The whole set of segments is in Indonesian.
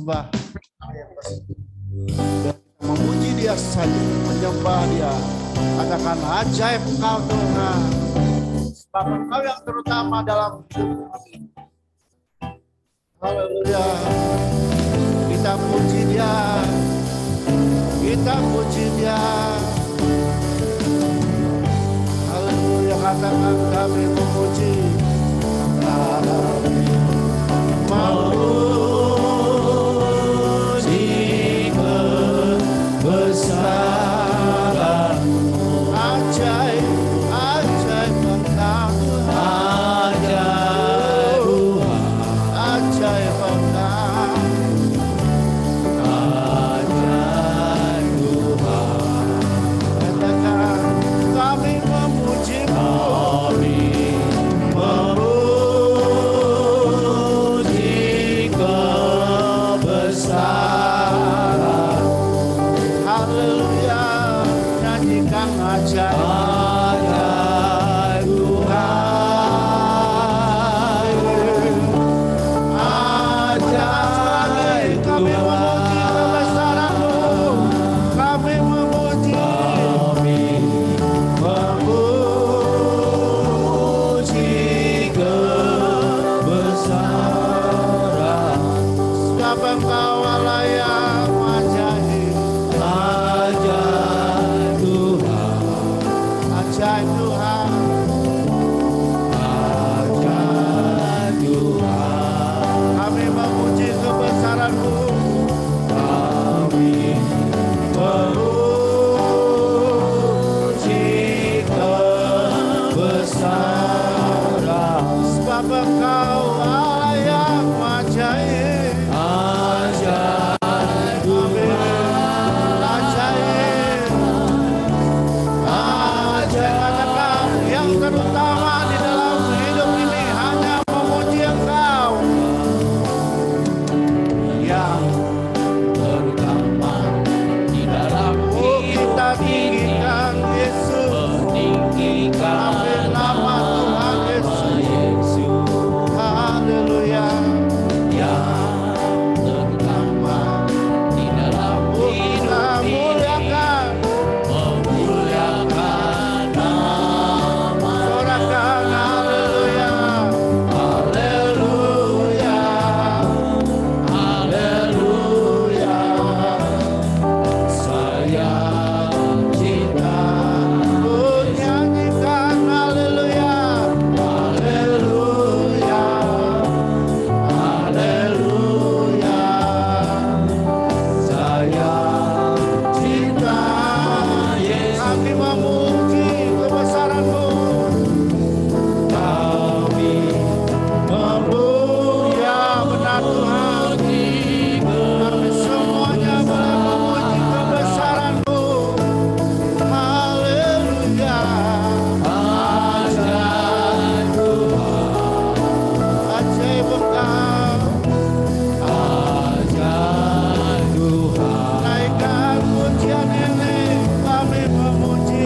sembah, memuji Dia saja, menyembah Dia. Katakan ajaib Engkau Tuhan, sebab Engkau yang terutama dalam hidup kami. Haleluya. Kita puji Dia, kita puji Dia. Haleluya, katakan kami memuji, kami memuji kebesaran-Mu. Ajaib, ajaib Engkau Tuhan, ajaib Tuhan, ajaib Engkau, ajaib Tuhan. Katakan kami memuji-Mu, kami memuji kebesaran. Haleluya, nyanyikan ajaib Tuhan, ajaib kami memuji kebesaran-Mu, kami memuji kebesaran. Sebab Engkau Allah yang ajaib, ajaib Tuhan, ajaib Tuhan, ajaib Tuhan. Kami memuji kebesaran-Mu, kami memuji kebesaran. Sebab Engkau Allah yang ajaib, ajaib Tuhan, ajaib, ajaib. Katakan yang terutama di dalam hidup ini hanya memuji Engkau, yang terutama di dalam kita tinggikan Yesus, meninggikan nama Tuhan Yesus. Haleluya. Yang terutama di dalam hidup muliakan, memuliakan nama. Sorakan haleluya, haleluya, haleluya. Saya cinta, nyanyikan haleluya, haleluya, haleluya. Saya cinta Yesus. Kami memuji kebesaran-Mu, kami memuji, ya benar Tuhan. Kami semuanya boleh memuji kebesaran-Mu. Haleluya. Ajaib Tuhan, ajaib Engkau, ajaib Tuhan. Naikkan pujian ini, kami memuji,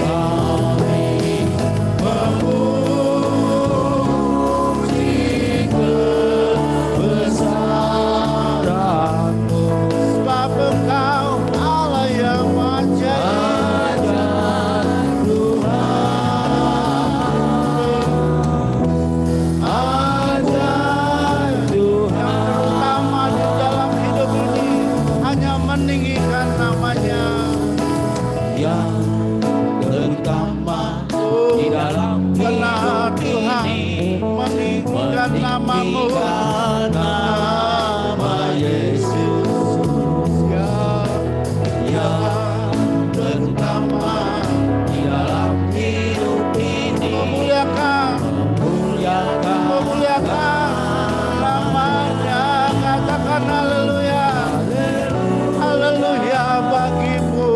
kebesaran-Mu. Sebab Engkau Allah yang ajaib, ajaib Tuhan, ajaib Tuhan. Yang terutama di dalam hidup ini hanya meninggikan namanya, yang terutama di dalam benar Tuhan, meninggikan nama-Mu, nama Yesus. Yang terutama di dalam hidup ini, memuliakan, memuliakan namanya. Katakan haleluya, haleluya bagi-Mu,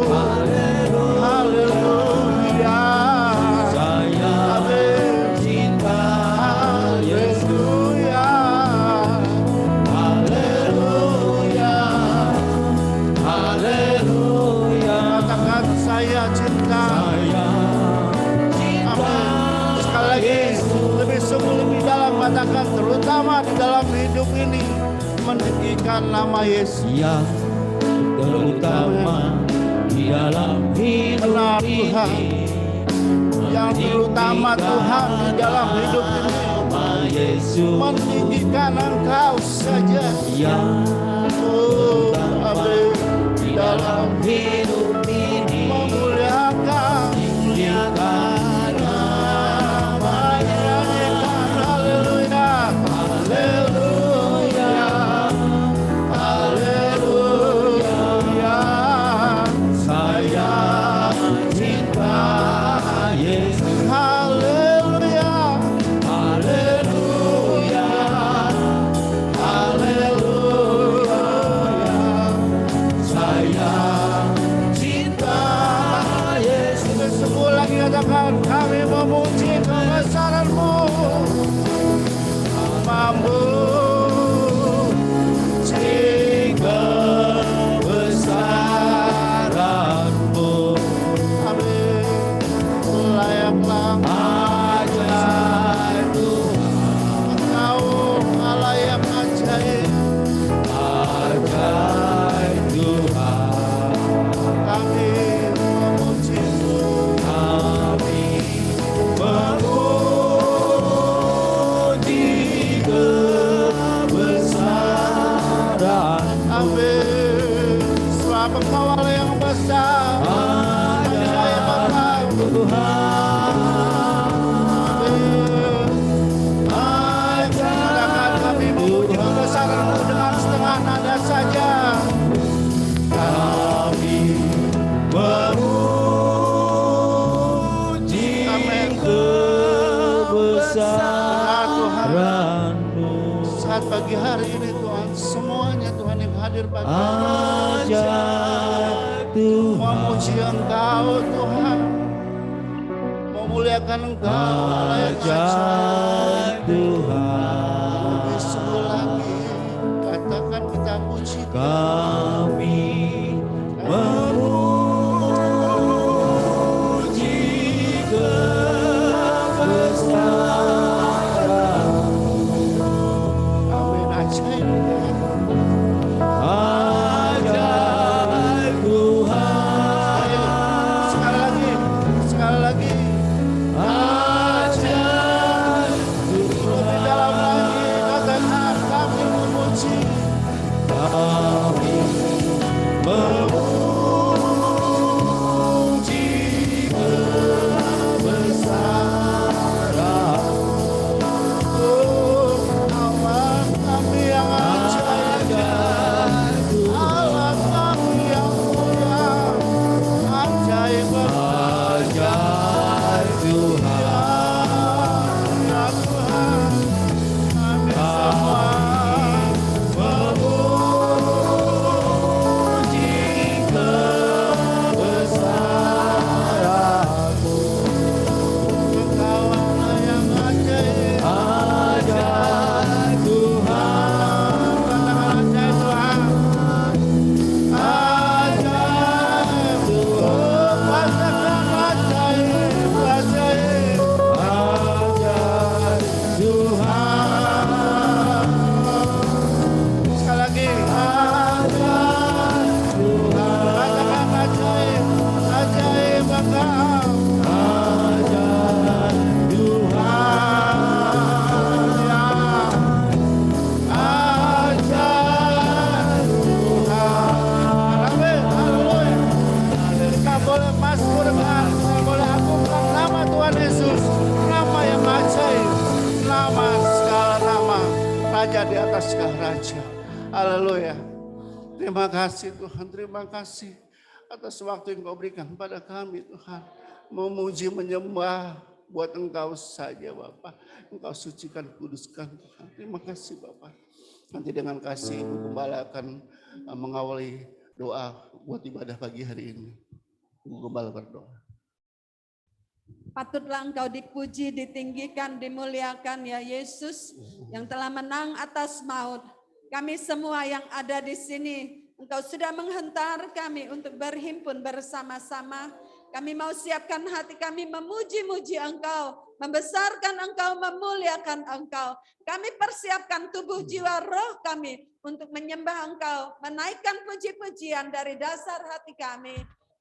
haleluya. Saya cinta Yesus, haleluya, haleluya. meninggikan nama Yesus yang terutama di dalam hidup ini, yang terutama Tuhan di dalam hidup ini, Yesus meninggikan Engkau saja yang terutama di dalam hidup ini, memuliakan kami memuji kebesaran-Mu, memuji kebesaran-Mu. Amin. Layaklah ajaib Tuhan, Engkau Allah yang ajaib, ajaib Tuhan. Kami memuji-Mu. Amin. Sebab Engkau Allah yang besar, ajaib Tuhan. Amin. Silakan kami memuji kebesaran-Mu dengan setengah nada saja. Kami memuji kebesaran-Mu. Saat pagi hari ini Tuhan, semuanya Tuhan yang hadir pagi hari ini, memuji Engkau Tuhan, memuliakan Engkau Allah yang ajaib Tuhan. Lebih sekali lagi katakan kita puji kami memuji kebesaran. Amin. Ajaib sekali lagi. Ajaib lebih dalam lagi, katakan kami memuji kebesaran. Oh, Allah kami yang ajaib, Allah kami yang mulia, ajaib Tuhan. Ya Tuhan, kami semua memuji kebesaran-Mu. Engkau Allah yang ajaib, ajaib Tuhan. Katakan ajaib Tuhan, ajaib Tuhan. Katakan ajaib, ajaib, ajaib Tuhan. Sekali lagi, ajaib Tuhan. Katakan ajaib, ajaib Engkau, ajaib Tuhan. Ya, ajaib Tuhan. Amin, haleluya. Kita boleh masuk dengan, kita boleh agungkan nama Tuhan Yesus, nama yang ajaib, nama segala nama, Raja di atas segala raja. Haleluya. Terima kasih Tuhan, terima kasih atas waktu yang Kau berikan pada kami Tuhan. Memuji, menyembah buat Engkau saja Bapa. Engkau sucikan, kuduskan Tuhan. Terima kasih Bapa. Nanti dengan kasih Gembala akan mengawali doa buat ibadah pagi hari ini. Gembala berdoa. Patutlah Engkau dipuji, ditinggikan, dimuliakan ya Yesus yang telah menang atas maut. Kami semua yang ada di sini, Engkau sudah menghentar kami untuk berhimpun bersama-sama. Kami mau siapkan hati kami memuji-muji Engkau, membesarkan Engkau, memuliakan Engkau. Kami persiapkan tubuh, jiwa, roh kami untuk menyembah Engkau, menaikkan puji-pujian dari dasar hati kami.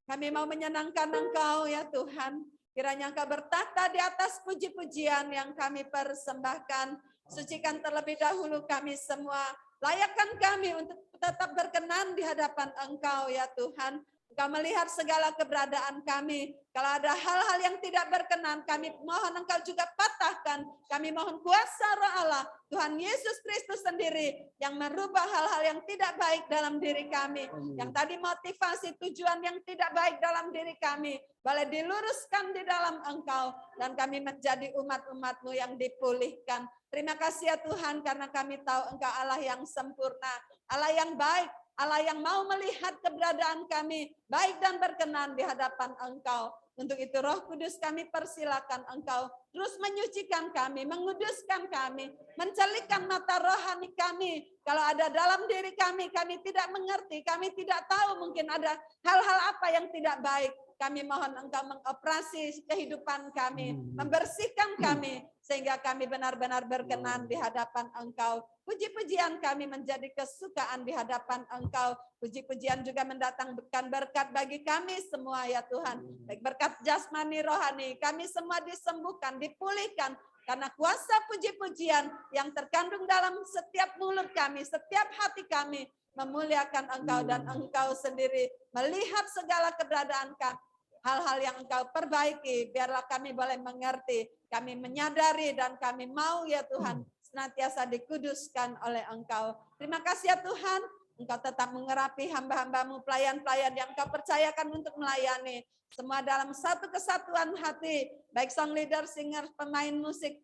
Kami mau menyenangkan Engkau ya Tuhan. Kiranya Engkau bertata di atas puji-pujian yang kami persembahkan. Sucikan terlebih dahulu kami semua. Layakkan kami untuk tetap berkenan di hadapan Engkau ya Tuhan. Engkau melihat segala keberadaan kami. Kalau ada hal-hal yang tidak berkenan, kami mohon Engkau juga patahkan. Kami mohon kuasa Roh Allah, Tuhan Yesus Kristus sendiri yang merubah hal-hal yang tidak baik dalam diri kami. Yang tadi motivasi tujuan yang tidak baik dalam diri kami, boleh diluruskan di dalam Engkau. Dan kami menjadi umat-umat-Mu yang dipulihkan. Terima kasih ya Tuhan, karena kami tahu Engkau Allah yang sempurna, Allah yang baik, Allah yang mau melihat keberadaan kami baik dan berkenan di hadapan Engkau. Untuk itu Roh Kudus kami persilakan Engkau terus menyucikan kami, menguduskan kami, mencelikkan mata rohani kami. Kalau ada dalam diri kami, kami tidak mengerti, kami tidak tahu mungkin ada hal-hal apa yang tidak baik. Kami mohon Engkau mengoperasi kehidupan kami, membersihkan kami, sehingga kami benar-benar berkenan di hadapan Engkau. Puji-pujian kami menjadi kesukaan di hadapan Engkau. Puji-pujian juga mendatangkan berkat bagi kami semua ya Tuhan. Baik berkat jasmani rohani, kami semua disembuhkan, dipulihkan. Karena kuasa puji-pujian yang terkandung dalam setiap mulut kami, setiap hati kami, memuliakan Engkau dan Engkau sendiri. Melihat segala keberadaan kami. Hal-hal yang Engkau perbaiki, biarlah kami boleh mengerti, kami menyadari dan kami mau ya Tuhan, senantiasa dikuduskan oleh Engkau. Terima kasih ya Tuhan, Engkau tetap mengurapi hamba-hamba-Mu, pelayan-pelayan yang Engkau percayakan untuk melayani. Semua dalam satu kesatuan hati, baik song leader, singer, pemain musik,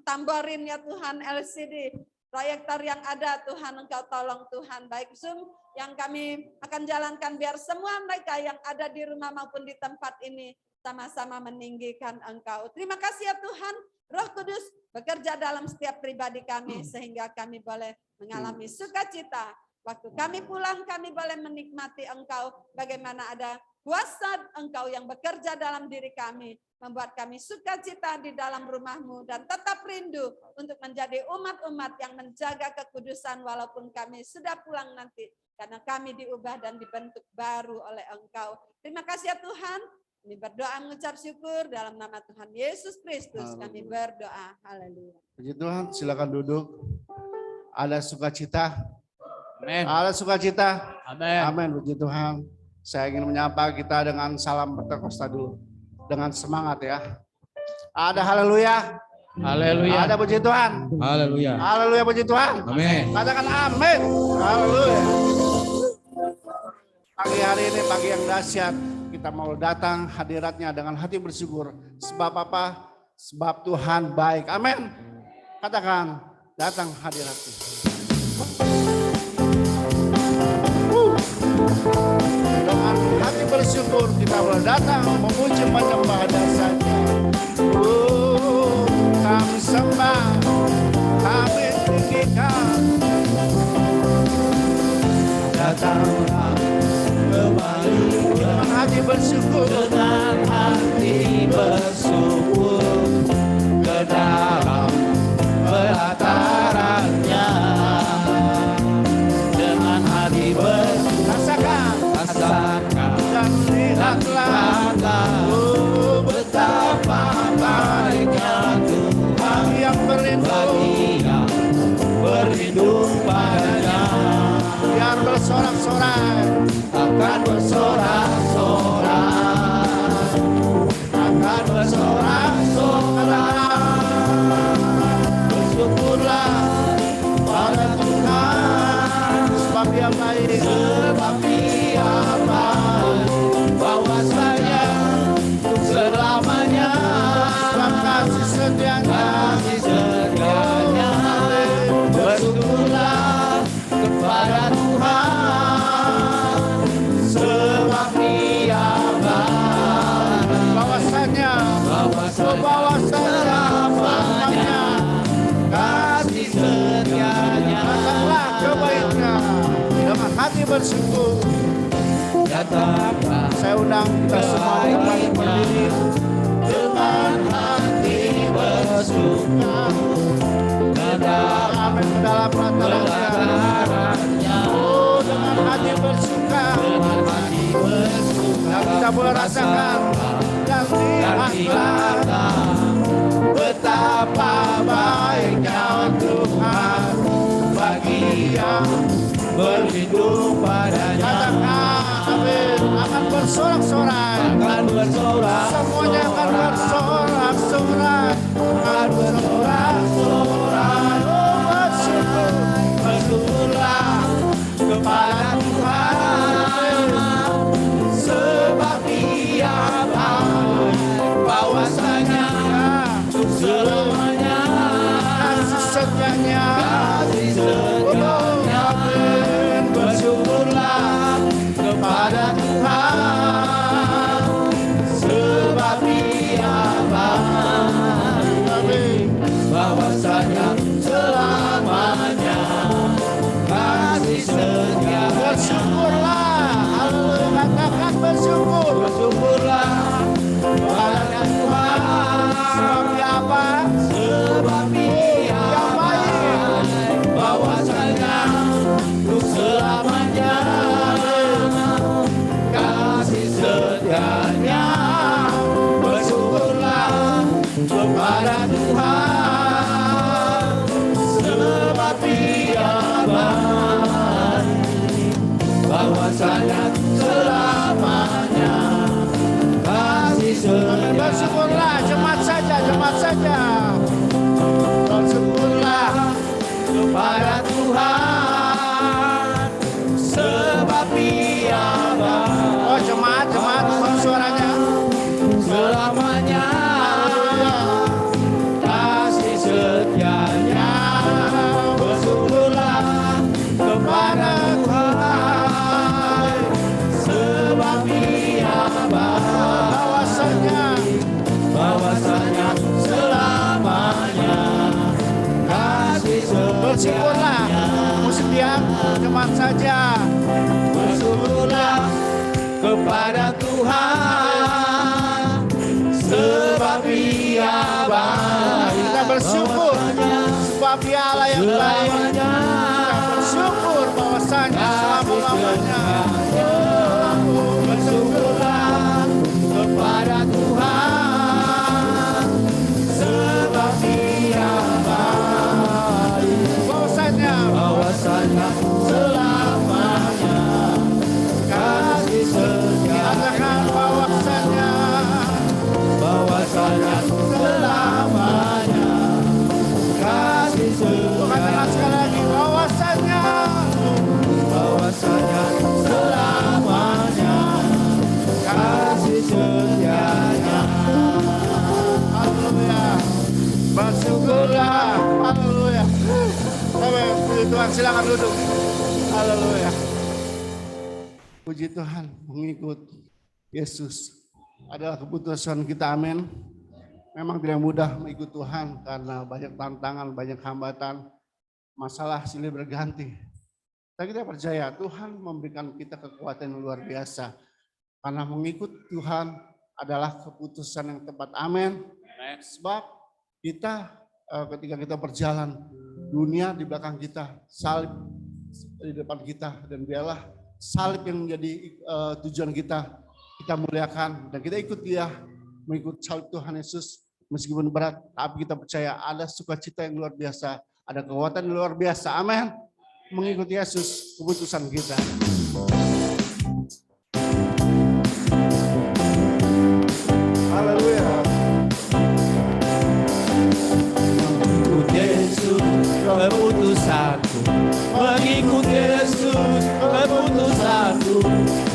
tamborin ya Tuhan, LCD, proyektor yang ada Tuhan, Engkau tolong Tuhan, baik Zoom yang kami akan jalankan, biar semua mereka yang ada di rumah maupun di tempat ini sama-sama meninggikan Engkau. Terima kasih ya Tuhan, Roh Kudus bekerja dalam setiap pribadi kami sehingga kami boleh mengalami sukacita. Waktu kami pulang, kami boleh menikmati Engkau, bagaimana ada kuasa Engkau yang bekerja dalam diri kami, membuat kami sukacita di dalam rumah-Mu dan tetap rindu untuk menjadi umat-umat yang menjaga kekudusan walaupun kami sudah pulang nanti. Karena kami diubah dan dibentuk baru oleh Engkau. Terima kasih ya Tuhan. Kami berdoa mengucap syukur dalam nama Tuhan Yesus Kristus. Kami berdoa. Haleluya. Puji Tuhan, silakan duduk. Ada sukacita. Amin. Ada sukacita. Amin. Amin. Puji Tuhan. Saya ingin menyapa kita dengan salam Pentekosta dulu. Dengan semangat ya. Ada haleluya. Haleluya. Ada puji Tuhan. Haleluya. Haleluya, puji Tuhan. Amin. Katakan amin. Haleluya. Pagi hari ini pagi yang dahsyat. Kita mau datang hadiratnya dengan hati bersyukur. Sebab apa? Sebab Tuhan baik. Amin. Katakan datang hadiratnya. Dengan hati bersyukur kita boleh datang memuji menyembah dasarnya. Kami sembah, kami tinggikan. Datanglah kembali Dengan hati bersyukur, dengan hati bersyukur ke dalam pelatarannya. Dengan hati bersyukur rasakan dan lihatlah betapa baiknya Tuhan yang berlindung. bagi yang berlindung padanya. Biar bersorak-sorai, Akan bersorak-sorak, akan bersorak-sorak. Bersyukurlah pada Tuhan, sebab Dia baik. sebab Dia baik, bahwasanya selamanya Sebab kasih setianya. kasih setianya. Bersyukurlah kepada Tuhan, sebab Dia baik, Bahwasanya selamanya kasih setianya. datanglah kebaikan dengan hati bersyukur. Datanglah Saya undang kita semua kembali berdiri. dengan hati bersyukur ke Amin dalam pelatarannya. Oh, dengan hati bersuka. Dan kita boleh rasakan. Dan lihatlah betapa baiknya Tuhan bagi yang berlindung padanya. Katakan, amin. Akan bersorak-sorai. Semuanya akan bersorak-sorai. Akan bersorak-sorai. Oh, bersyukur. Bersyukurlah kepada Tuhan. Sebab Dia baik. Bahwasanya selamanya kasih setianya. Bersyukurlah kepada Tuhan, sebab Dia baik, bahwasanya selamanya kasih setia. Bersyukurlah, haleluya, katakan bersyukur. Bersyukurlah kepada Tuhan, sebab Dia baik, sebab Dia baik, bahwasanya untuk selamanya kasih setianya. Bersyukurlah kepada Tuhan, sebab Dia baik, bahwasanya selamanya kasih setianya. Bersyukurlah, jemaat saja, jemaat saja. Bersyukurlah kepada Tuhan, sebab Dia baik. Oh, jemaat, suaranya. Selamanya kasih setianya. Bersyukurlah kepada Tuhan, sebab Dia baik, bahwasanya selamanya kasih setianya. Bersyukurlah, musik diam, jemaat saja. Bersyukurlah kepada Tuhan, sebab Dia baik. Kita bersyukur sebab Dia Allah yang baik. Kita bersyukur bahwasanya selama-lamanya. Bersyukurlah kepada Tuhan, sebab Dia baik, bahwasanya selamanya kasih setia. Katakan bahwasanya selamanya kasih setia. Katakan sekali lagi, bahwasanya selamanya kasih setianya. Haleluya. Bersyukurlah. Haleluya. Puji Tuhan, silakan duduk. Haleluya. Puji Tuhan, mengikut Yesus adalah keputusan kita, amin. Memang tidak mudah mengikut Tuhan karena banyak tantangan, banyak hambatan, masalah silih berganti. Tapi kita percaya Tuhan memberikan kita kekuatan yang luar biasa. Karena mengikut Tuhan adalah keputusan yang tepat, amin. Sebab kita ketika kita berjalan, dunia di belakang kita, salib di depan kita, dan biarlah salib yang menjadi tujuan kita muliakan, dan kita ikut Dia, mengikut salib Tuhan Yesus, meskipun berat, tapi kita percaya ada sukacita yang luar biasa, ada kekuatan yang luar biasa, amin. Mengikut Yesus, keputusan kita. Haleluya. Mengikut Yesus, keputusanku. Mengikut Yesus, keputusanku.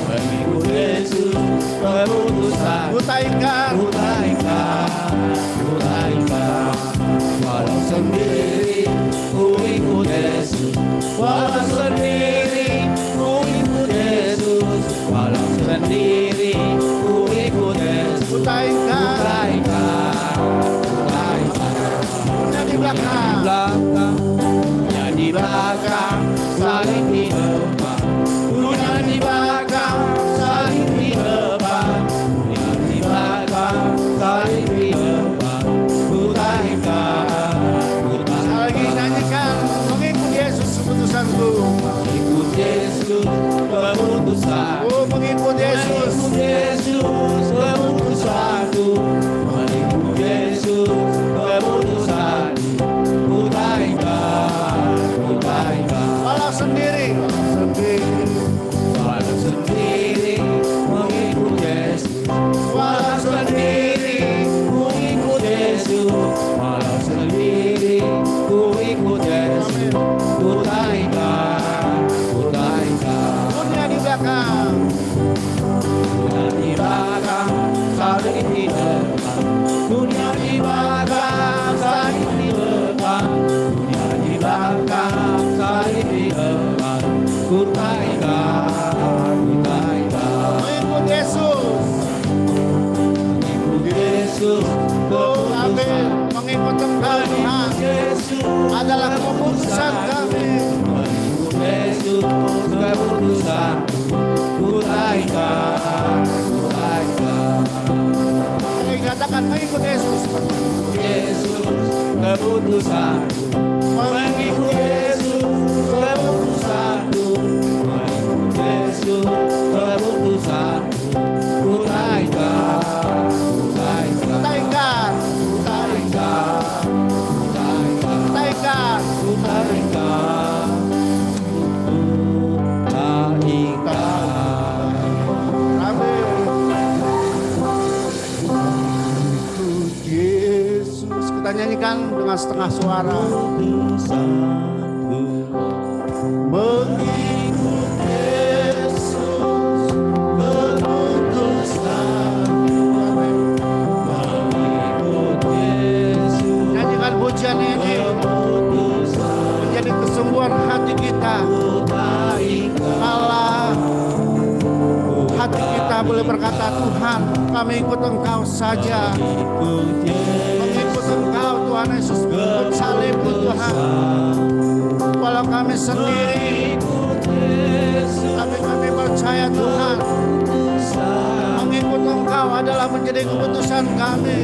Mengikut Yesus, keputusan. Kutaikan. Walau sendiri, ku ikut Yesus. Walau sendiri, ku ikut Yesus. Walau sendiri, ku ikut Yesus. Kutaikan. Di belakang. Di belakang, saling di depan. Dunia di belakang, saling di depan. Dunia di belakang, keputusan. Oh, mengikut Yesus. Yesus keputusanku, mengikut Yesus keputusanku. Ku tak ingkar, Walau sendiri, walau sendiri mengikut Yesus, walau sendiri ku ikut Yesus, walau sendiri ku ikut Yesus. Ku tak ingkar, dunia di belakang. dunia di belakang, saling di depan. Dunia di belakang, saling di depan. Dunia di belakang, saling di depan. Ku tak ingkar, Mengikut Yesus. mengikut Yesus. Oh, amin. Mengikut Engkau Tuhan Yesus adalah keputusan kami. mengikut Yesus keputusan. Ku tak ingkar, Katakan mengikut Yesus. Yesus keputusan. Mengikut Yesus keputusanku, mengikut Yesus keputusan. Ku tak ingkar, Kita ingkar. ku tak ingkar. Amin. Mengikut Yesus. Kita nyanyikan dengan setengah suara. Mengikut Yesus keputusan. Mengikut Yesus Nyanyikan pujian ini menjadi kesembuhan hati kita. Allah, hati kita boleh berkata, Tuhan, kami ikut Engkau saja. Mengikut Engkau Tuhan Yesus, mengikut salibmu Tuhan. Walau kami sendiri, tapi kami percaya Tuhan, mengikut Engkau adalah menjadi keputusan kami.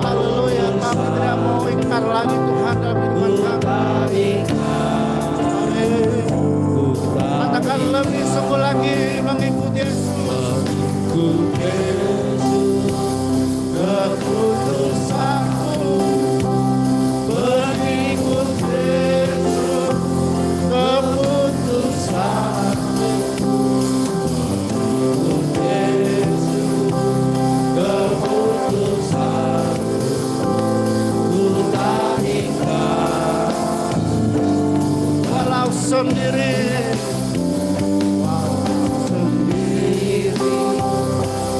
Haleluya, kami tidak mau ingkar lagi Tuhan dalam kehidupan kami. Amin. Katakan lebih sungguh lagi mengikut Yesus. Keputusanku mengikut Yesus. Keputusanku mengikut Yesus. Keputusanku ku tak ingkar. Walau sendiri,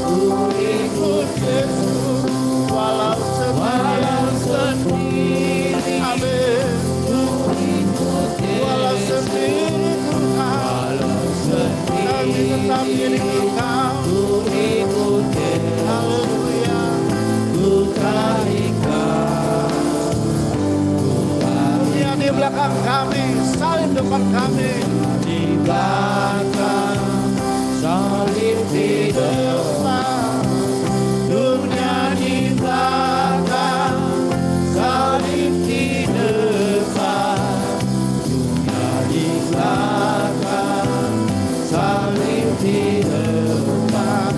ku ikut Yesus. Walau sendiri, amin. Walau sendiri Tuhan, kami tetap milik Engkau. Haleluya. Dunia di belakang kami, salib depan kami. di belakang, salib di depan. Dunia di belakang, salib di depan. Dunia di belakang, salib di depan.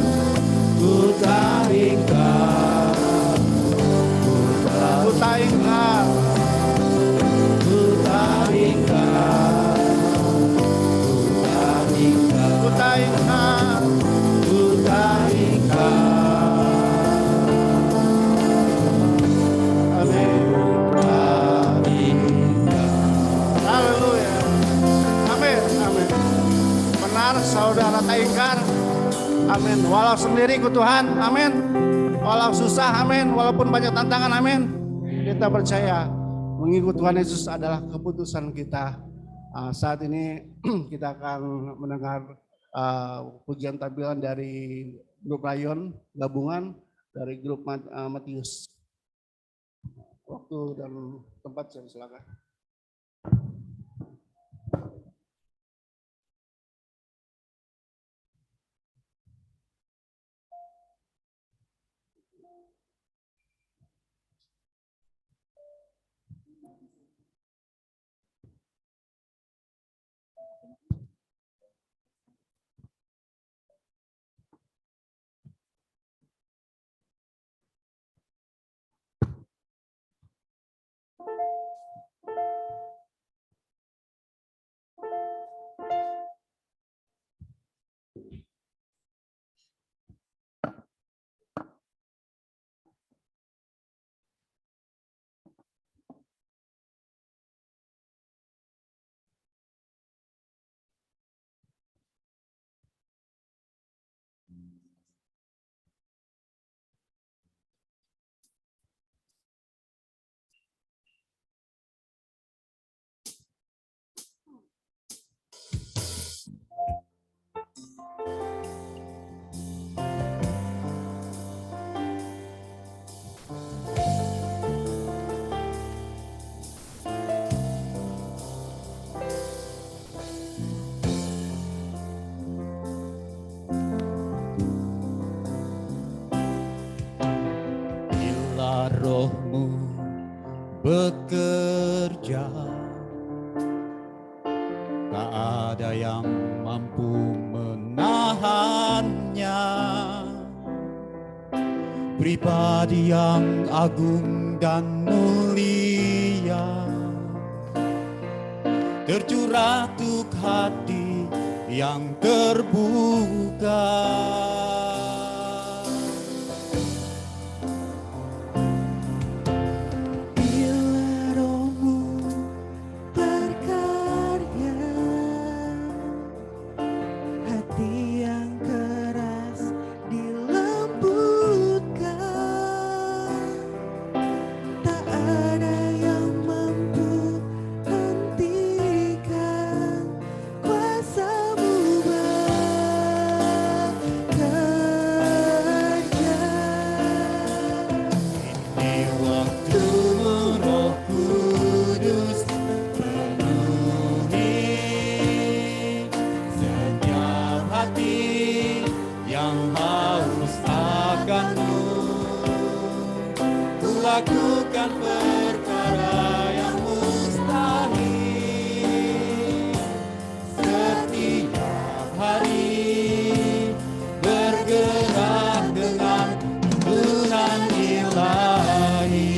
Ku tak ingkar, Ku tak ingkar. ku tak ingkar, Ku tak ingkar. ku tak ingkar. Amin. Haleluya. Amin. Amin. Benar saudara tak ingkar. Amin. Walau sendiri ku Tuhan. Amin. Walau susah. Amin. Walaupun banyak tantangan. Amin. Kita percaya mengikut Tuhan Yesus adalah keputusan kita. Saat ini kita akan mendengar pujian tampilan dari grup Rayon gabungan dari grup Matius. Waktu dan tempat saya silakan. Roh-Mu bekerja, tak ada yang mampu menahannya. Pribadi yang agung dan mulia, tercurah untuk hati yang terbuka. Bila Roh-Mu berkarya, hati yang keras dilembutkan, tak ada yang mampu hentikan kuasa-Mu bekerja. Ini waktu-Mu Roh Kudus, penuhi setiap hati yang haus akan-Mu. Ku lakukan perkara yang mustahil setiap hari, bergerak dengan tuntunan ilahi.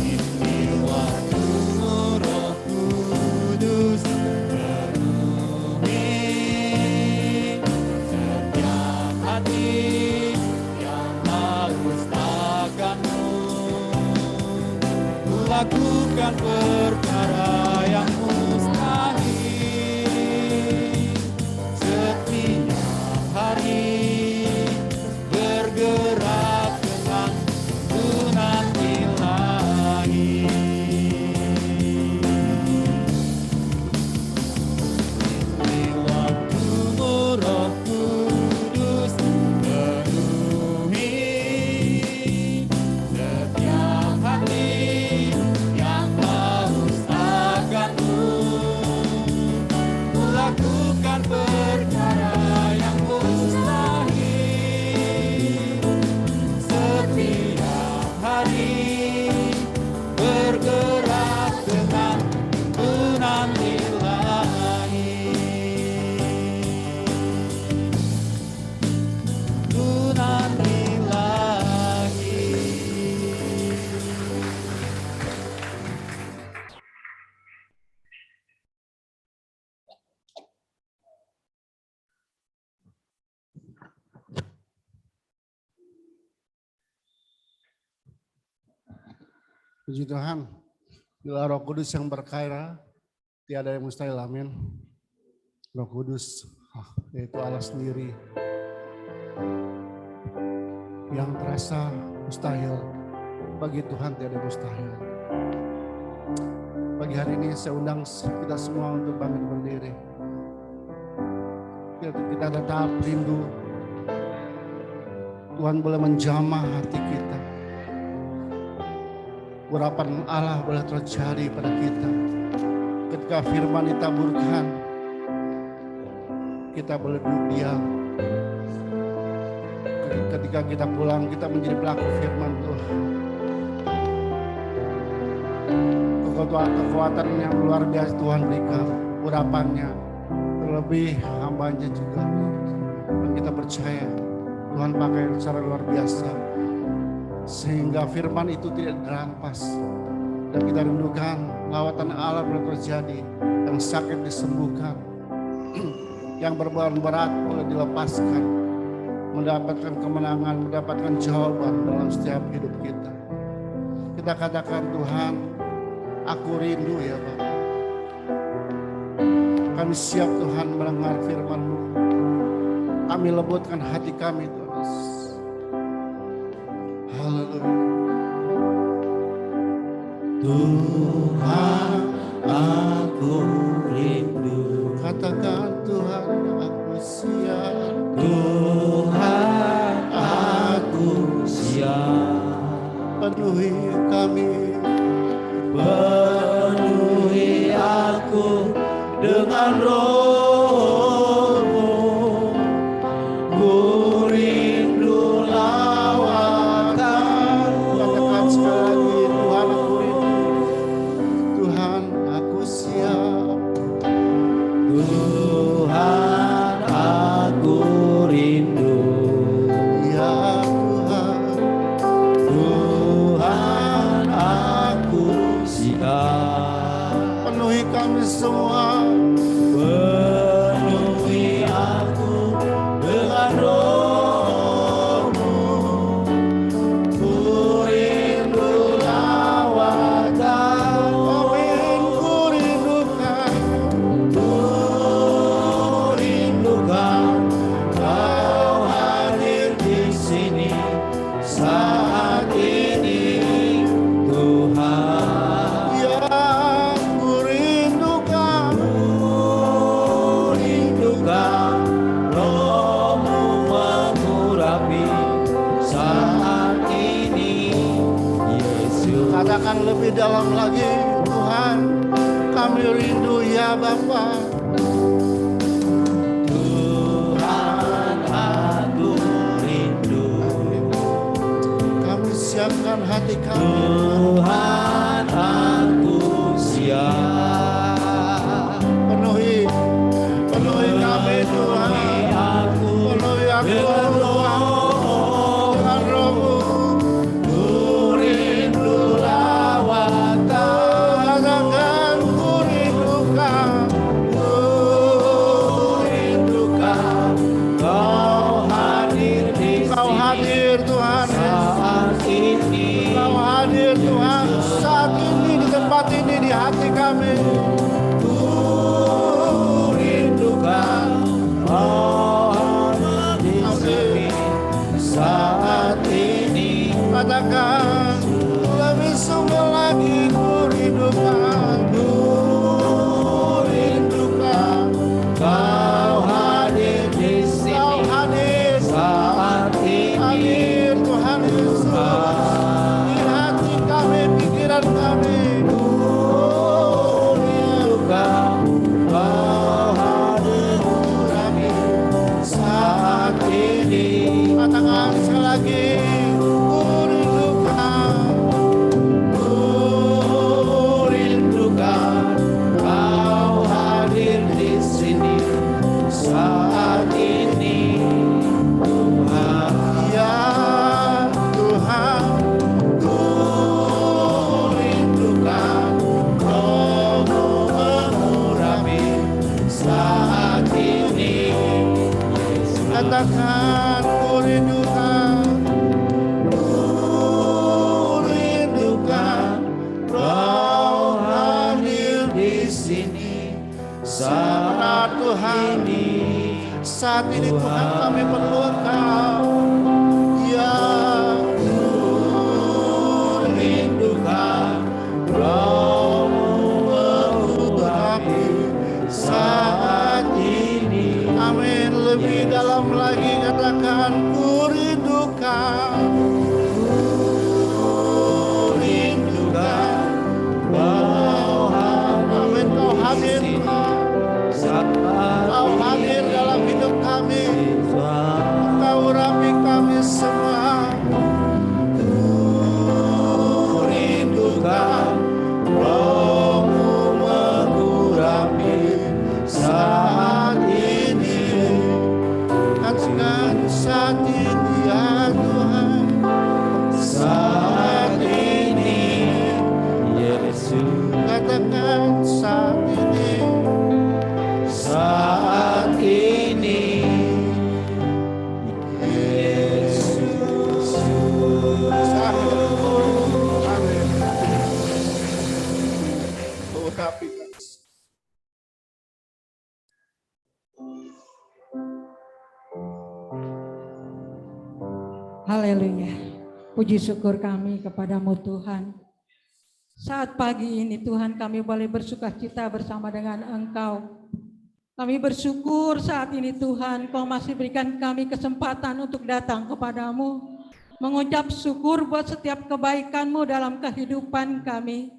Ini waktu-Mu Roh Kudus, penuhi setiap hati yang haus akan-Mu. Ku lakukan perkara yang mustahil setiap hari, bergerak dengan tuntunan ilahi. Ini waktu-Mu Roh Kudus, penuhi setiap hati yang haus akan-Mu. Ku lakukan perkara yang mustahil setiap hari, bergerak dengan tuntunan ilahi. Tuntunan ilahi. Puji Tuhan, bila Roh Kudus yang berkarya, tiada yang mustahil, amin. Roh Kudus, yaitu Allah sendiri, yang terasa mustahil, bagi Tuhan tiada yang mustahil. Pagi hari ini saya undang kita semua untuk bangkit berdiri. Kita tetap rindu, Tuhan boleh menjamah hati kita. Urapan Allah boleh terjadi pada kita. Ketika firman ditaburkan, kita boleh duduk diam. Ketika kita pulang, kita menjadi pelaku firman Tuhan. Kekuatan yang luar biasa Tuhan berikan, urapannya, terlebih hambanya juga. Dan kita percaya Tuhan pakai secara luar biasa, sehingga firman itu tidak dirampas. Dan kita rindukan lawatan Allah boleh terjadi, yang sakit disembuhkan, yang berbeban berat boleh dilepaskan, mendapatkan kemenangan, mendapatkan jawaban dalam setiap hidup kita. Kita katakan, Tuhan, aku rindu ya Bapak. Kami siap Tuhan mendengar firman-Mu. Kami lembutkan hati kami Tuhan. Haleluya. Tuhan, aku rindu. Katakan Tuhan, aku siap. Tuhan, aku siap. Penuhi kami. Penuhi aku dengan Roh-Mu. Ku rindu lawatan-Mu. Katakan sekali lagi, Tuhan aku rindu. Tuhan aku siap. Tuhan, aku rindu. Ya Tuhan. Tuhan, aku siap. Penuhi kami semua. Penuhi aku dengan Roh-Mu. Ku rindu lawatan-Mu. Amin, ku rindukan. Ku rindukan Kau hadir di sini saat ini, Tuhan. Ya ku rindukan. Ku rindukan Roh-Mu mengurapi saat ini, Yesus. Katakan lebih dalam lagi, Tuhan kami rindu ya Bapa. Tuhan, aku rindu. Kami siapkan hati kami. Tuhan, aku siap. Penuhi kami Tuhan. Penuhi aku Tuhan. Dengan Roh-Mu. Ku rindu lawatan. Katakan ku rindukan. Ku rindukan Kau hadir di Kau sini hadir Tuhan. saat ini. Kau hadir Tuhan saat ini di tempat ini di hati kami. Ku rindukan Kau hadir di sini saat ini. Katakan lebih sungguh lagi ku rindukan. Ku rindukan. Kau hadir di Kau sini hadir. saat ini. Hadir Tuhan Yesus di hati kami, pikiran kami. Ku rindukan Kau hadir di kami saat ini. Katakan sekali lagi, ku rindukan. Ku rindukan Kau hadir di sini saat ini, Tuhan. Ya Tuhan, Ku rindukan Roh-Mu mengurapi saat ini, Yesus. katakan ku rindukan. Ku rindukan Kau hadir di sini saat Tuhan, ini. saat ini Tuhan kami perlu Engkau. Ya Ku rindukan Roh-Mu mengurapi saat ini. amin. Lebih dalam lagi katakan ku rindukan. Ku rindukan Kau Amin, Kau hadir di sini Tuhan. saat Kau hadir ini, dalam hidup kami. Tuhan. Kau urapi kami semua. Ku rindukan Roh-Mu mengurapi saat ini. Katakan saat ini ya Tuhan. Saat ini, Yesus. Katakan saat ini. Saat ini, Yesus. Haleluya. Puji syukur kami kepadamu Tuhan. Saat pagi ini Tuhan kami boleh bersukacita bersama dengan Engkau. Kami bersyukur saat ini Tuhan Kau masih berikan kami kesempatan untuk datang kepadamu. Mengucap syukur buat setiap kebaikan-Mu dalam kehidupan kami.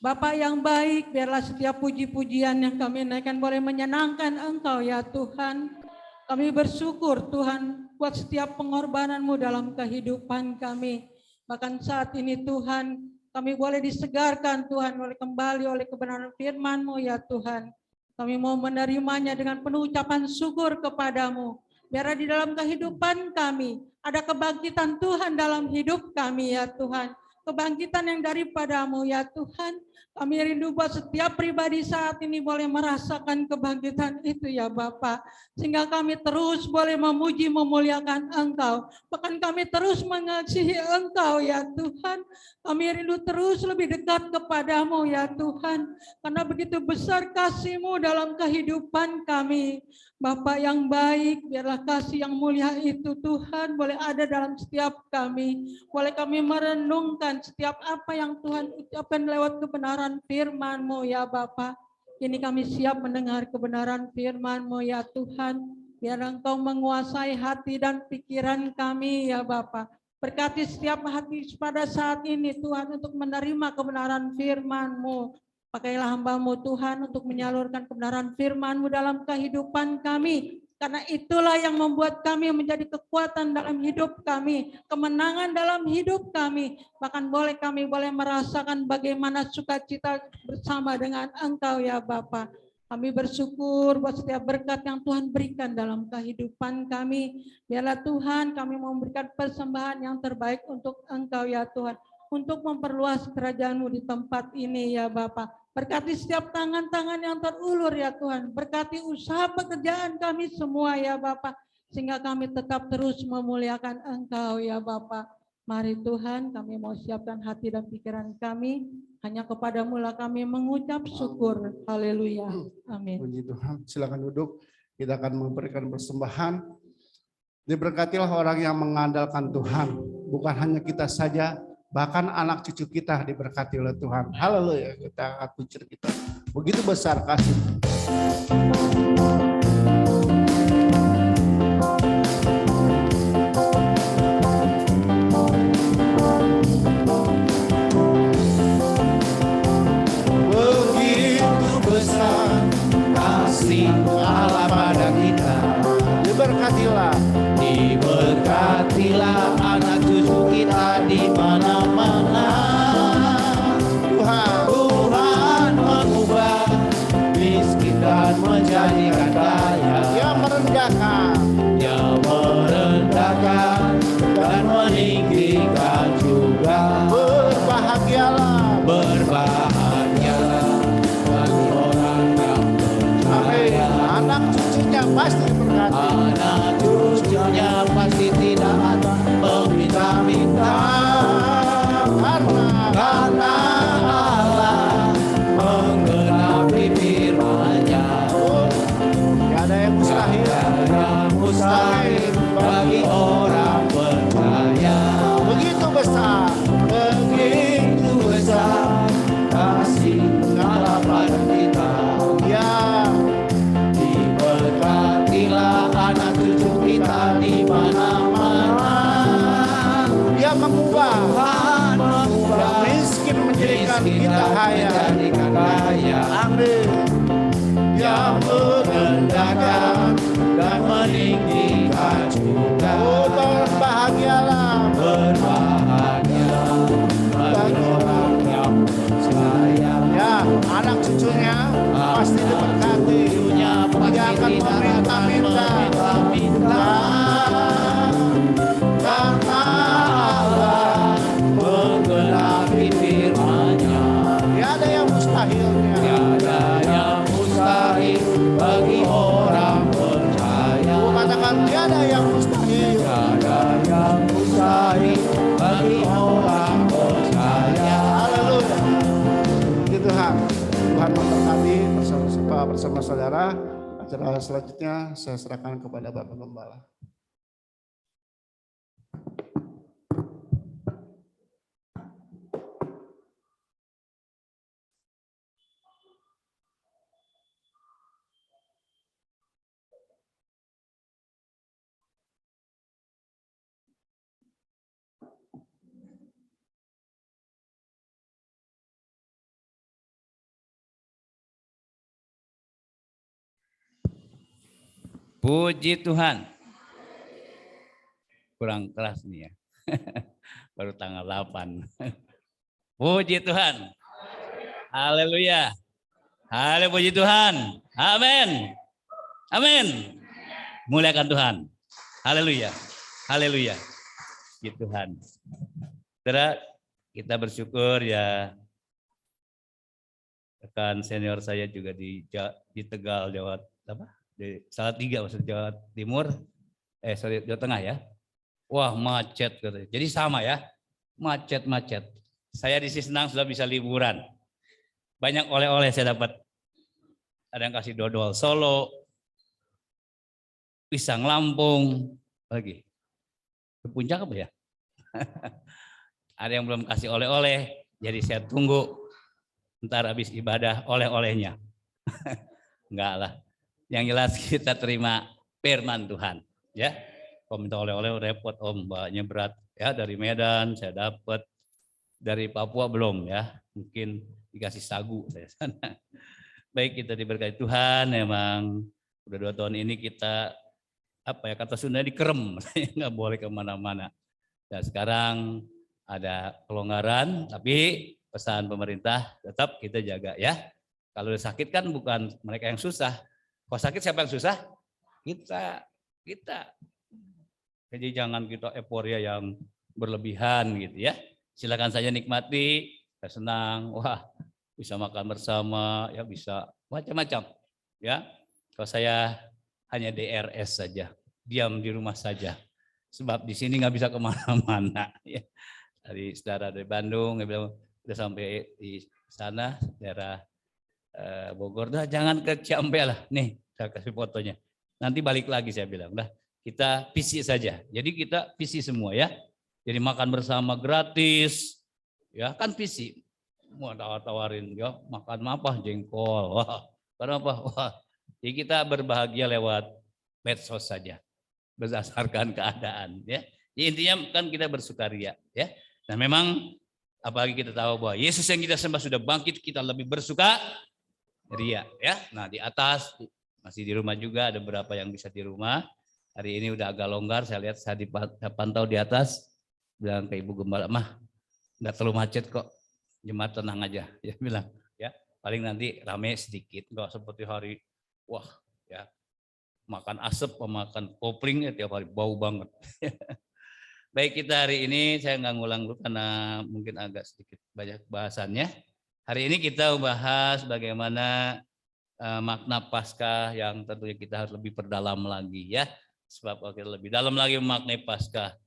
Bapa yang baik, biarlah setiap puji-pujian yang kami naikkan boleh menyenangkan Engkau ya Tuhan. Kami bersyukur Tuhan buat setiap pengorbanan-Mu dalam kehidupan kami. Bahkan saat ini Tuhan kami boleh disegarkan Tuhan oleh kembali oleh kebenaran firman-Mu ya Tuhan. Kami mau menerimanya dengan penuh ucapan syukur kepadamu. Biar di dalam kehidupan kami ada kebangkitan Tuhan dalam hidup kami ya Tuhan. Kebangkitan yang daripadamu ya Tuhan. Kami rindu buat setiap pribadi saat ini boleh merasakan kebangkitan itu ya Bapa. Sehingga kami terus boleh memuji memuliakan Engkau. Bahkan kami terus mengasihi Engkau ya Tuhan. Kami rindu terus lebih dekat kepadamu ya Tuhan. Karena begitu besar kasih-Mu dalam kehidupan kami. Bapa yang baik, biarlah kasih yang mulia itu Tuhan boleh ada dalam setiap kami. Boleh kami merenungkan setiap apa yang Tuhan ucapkan lewat kebenaran firman-Mu ya Bapa. Kini kami siap mendengar kebenaran firman-Mu ya Tuhan. Biar Engkau menguasai hati dan pikiran kami ya Bapa. Berkati setiap hati pada saat ini Tuhan untuk menerima kebenaran firman-Mu. Pakailah hamba-Mu Tuhan untuk menyalurkan kebenaran firman-Mu dalam kehidupan kami. Karena itulah yang membuat kami menjadi kekuatan dalam hidup kami. Kemenangan dalam hidup kami. Bahkan kami boleh merasakan bagaimana sukacita bersama dengan Engkau ya Bapa. Kami bersyukur buat setiap berkat yang Tuhan berikan dalam kehidupan kami. Biarlah Tuhan kami memberikan persembahan yang terbaik untuk Engkau ya Tuhan. Untuk memperluas kerajaan-Mu di tempat ini ya Bapa. Berkati setiap tangan-tangan yang terulur ya Tuhan. Berkati usaha pekerjaan kami semua ya Bapa. Sehingga kami tetap terus memuliakan Engkau ya Bapa. Mari Tuhan kami mau siapkan hati dan pikiran kami. Hanya kepadamu lah kami mengucap syukur. Haleluya. Amin. Puji Tuhan. Silakan duduk. Kita akan memberikan persembahan. Diberkatilah orang yang mengandalkan Tuhan. Bukan hanya kita saja. Bahkan anak cucu kita diberkati oleh Tuhan. Haleluya. Kita akan puji kita. Begitu besar kasih. Begitu besar kasih Allah pada kita. Diberkatilah. Diberkatilah anak cucu kita di mana-mana. Tuhan mengubah miskin dan menjadikan kaya. Dia merendahkan. Dia merendahkan dan meninggikan juga. Berbahagialah. Berbahagialah bagi orang yang percaya. Anak cucunya pasti diberkati. Anak cucunya pasti tidak ada meminta-minta. Karena Allah menggenapi firman-Nya. Tiada yang mustahil. Tiada yang mustahil bagi orang percaya. Begitu besar. Begitu besar kasih Allah pada kita. Ya. Diberkatilah anak cucu kita di mana-mana. Dia mengubah. Tuhan mengubah Yang miskin menjadikan kita kaya. Amin. Yang merendahkan dan meninggikan juga. Oh, berbahagialah. Berbahagia bagi orang yang percaya. Ya, anak cucunya pasti diberkati. Dia akan meminta-minta. Karena Allah menggenapi firman-Nya. Tiada yang mustahilnya. Tiada yang mustahil bagi orang percaya. Katakan tiada yang mustahil. Tiada yang mustahil bagi orang percaya. Haleluya. Puji Tuhan. Tuhan memberkati bersama saudara. Acara selanjutnya saya serahkan kepada Bapak Gembala. Puji Tuhan. Kurang keras nih ya. Baru tanggal 8. Puji Tuhan. Haleluya. Haleluya, puji Tuhan. Amin. Amin. Muliakan Tuhan. Haleluya. Haleluya. Puji Tuhan. Saudara, kita bersyukur ya. Rekan senior saya juga di Tegal, Jawa di Salatiga, maksud Jawa Timur. Jawa Tengah ya. Wah, macet katanya. Jadi sama ya. Macet-macet. Saya di Senang sudah bisa liburan. Banyak oleh-oleh saya dapat. Ada yang kasih dodol Solo, pisang Lampung, lagi. Ke puncak apa ya? Ada yang belum kasih oleh-oleh, jadi saya tunggu ntar habis ibadah oleh-olehnya. Enggak lah. Yang jelas kita terima firman Tuhan, ya. Kalau minta oleh-oleh repot Om, mbaknya berat ya, dari Medan saya dapat, dari Papua belum ya, mungkin dikasih sagu saya sana. Baik, kita diberkati Tuhan. Memang udah 2 tahun ini kita kata Sunda dikerem, nggak boleh kemana-mana. Dan sekarang ada kelonggaran, tapi pesan pemerintah tetap kita jaga ya. Kalau sakit kan bukan mereka yang susah. Kalau sakit siapa yang susah? Kita. Jadi jangan kita euforia yang berlebihan gitu ya. Silakan saja nikmati, saya senang, wah bisa makan bersama, ya bisa macam-macam ya. Kalau saya hanya DRS saja, diam di rumah saja. Sebab di sini nggak bisa kemana-mana ya. Dari saudara dari Bandung, dia bilang udah sampai di sana daerah Bogor, dah jangan ke Ciampea lah. Nih saya kasih fotonya. Nanti balik lagi saya bilang, dah kita visi saja. Jadi kita visi semua ya. Jadi makan bersama gratis, ya kan visi. Mau tawarin ya makan apa jengkol, wah kenapa? Wah, jadi kita berbahagia lewat medsos saja, berdasarkan keadaan ya. Jadi intinya kan kita bersukaria ya. Dan memang apalagi kita tahu bahwa Yesus yang kita sembah sudah bangkit, kita lebih bersukaria ya. Nah di atas masih di rumah juga ada beberapa yang bisa di rumah. Hari ini udah agak longgar, saya lihat saya dipantau di atas, bilang ke Ibu Gembala, mah nggak terlalu macet kok, jemaat tenang aja, ya bilang ya paling nanti rame sedikit, nggak seperti hari wah ya makan asap, makan kopling ya tiap hari bau banget. Baik, kita hari ini saya nggak ngulang dulu karena mungkin agak sedikit banyak bahasannya. Hari ini kita bahas bagaimana makna Paskah yang tentunya kita harus lebih perdalam lagi ya. Sebab kalau kita lebih dalam lagi memaknai Paskah,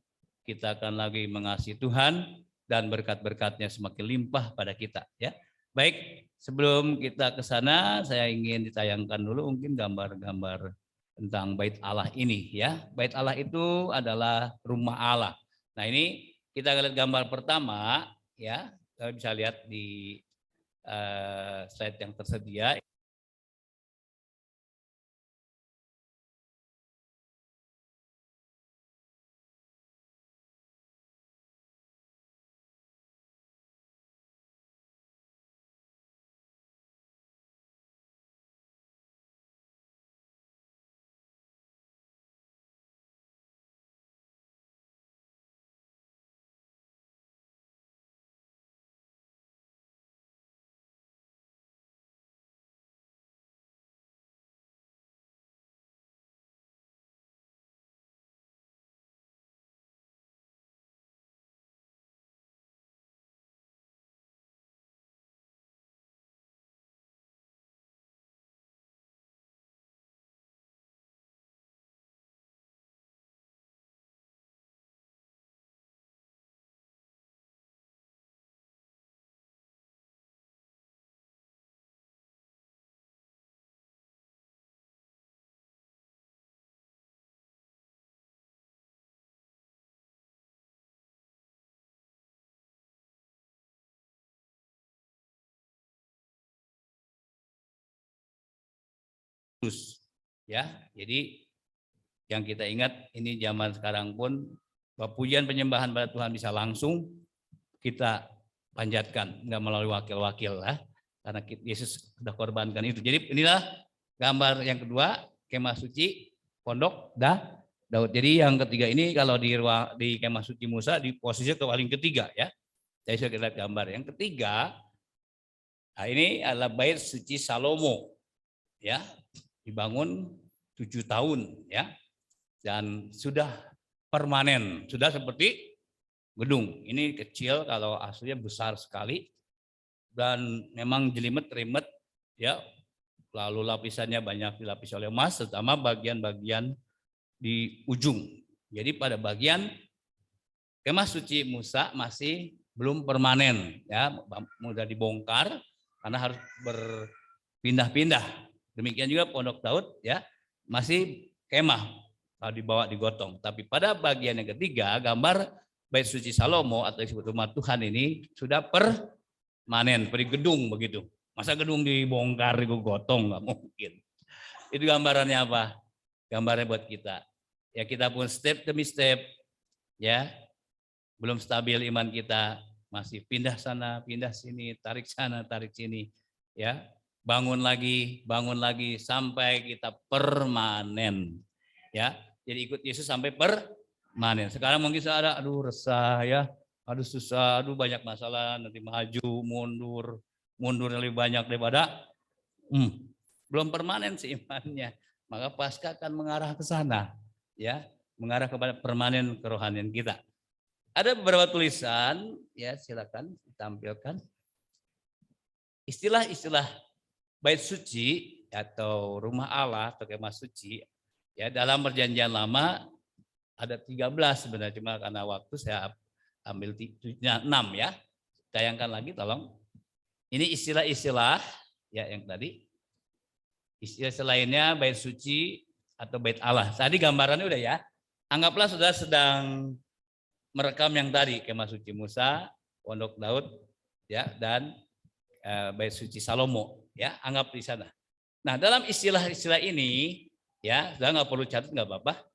kita akan lagi mengasihi Tuhan dan berkat-berkatnya semakin limpah pada kita ya. Baik, sebelum kita ke sana saya ingin ditayangkan dulu mungkin gambar-gambar tentang Bait Allah ini ya. Bait Allah itu adalah rumah Allah. Nah, ini kita lihat gambar pertama ya. Kita bisa lihat di slide yang tersedia. Ya, jadi yang kita ingat ini zaman sekarang pun bahwa pujian penyembahan pada Tuhan bisa langsung kita panjatkan, nggak melalui wakil-wakil lah, karena Yesus sudah korbankan itu. Jadi inilah gambar yang kedua, kemah suci pondok Daud. Jadi yang ketiga ini kalau di kemah suci Musa di posisi paling ketiga ya. Saya sudah lihat gambar. Yang ketiga, nah ini adalah bait suci Salomo, ya, dibangun 7 tahun, ya, dan sudah permanen, sudah seperti gedung. Ini kecil, kalau aslinya besar sekali, dan memang jelimet-rimet, ya. Lalu lapisannya banyak dilapisi oleh emas, terutama bagian-bagian di ujung. Jadi pada bagian kemah suci Musa masih belum permanen, ya, mudah dibongkar karena harus berpindah-pindah. Demikian juga pondok Daud, ya, masih kemah kalau dibawa digotong. Tapi pada bagian yang ketiga, gambar bait suci Salomo atau disebut rumah Tuhan ini sudah permanen, seperti gedung begitu. Masa gedung dibongkar, digotong, nggak mungkin. Itu gambarannya apa? Gambarnya buat kita. Ya kita pun step demi step, ya, belum stabil iman kita, masih pindah sana, pindah sini, tarik sana, tarik sini, ya, bangun lagi sampai kita permanen, ya. Jadi ikut Yesus sampai permanen. Sekarang mungkin saya ada, aduh resah ya, aduh susah, aduh banyak masalah, nanti maju, mundur lebih banyak daripada belum permanen sih imannya. Maka pasca akan mengarah ke sana, ya, mengarah kepada permanen kerohanian kita. Ada beberapa tulisan, ya, silakan ditampilkan. Istilah-istilah bait suci atau rumah Allah atau kemah suci, ya, dalam perjanjian lama ada 13 sebenarnya, cuma karena waktu saya ambil 6 ya. Tayangkan lagi tolong. Ini istilah-istilah, ya, yang tadi. Istilah lainnya bait suci atau bait Allah. Tadi gambarannya udah ya. Anggaplah saudara sedang merekam yang tadi, kemah suci Musa, pondok Daud, ya, dan bait suci Salomo, ya, anggap di sana. Nah, dalam istilah-istilah ini, ya, sudah nggak perlu catat, nggak apa-apa,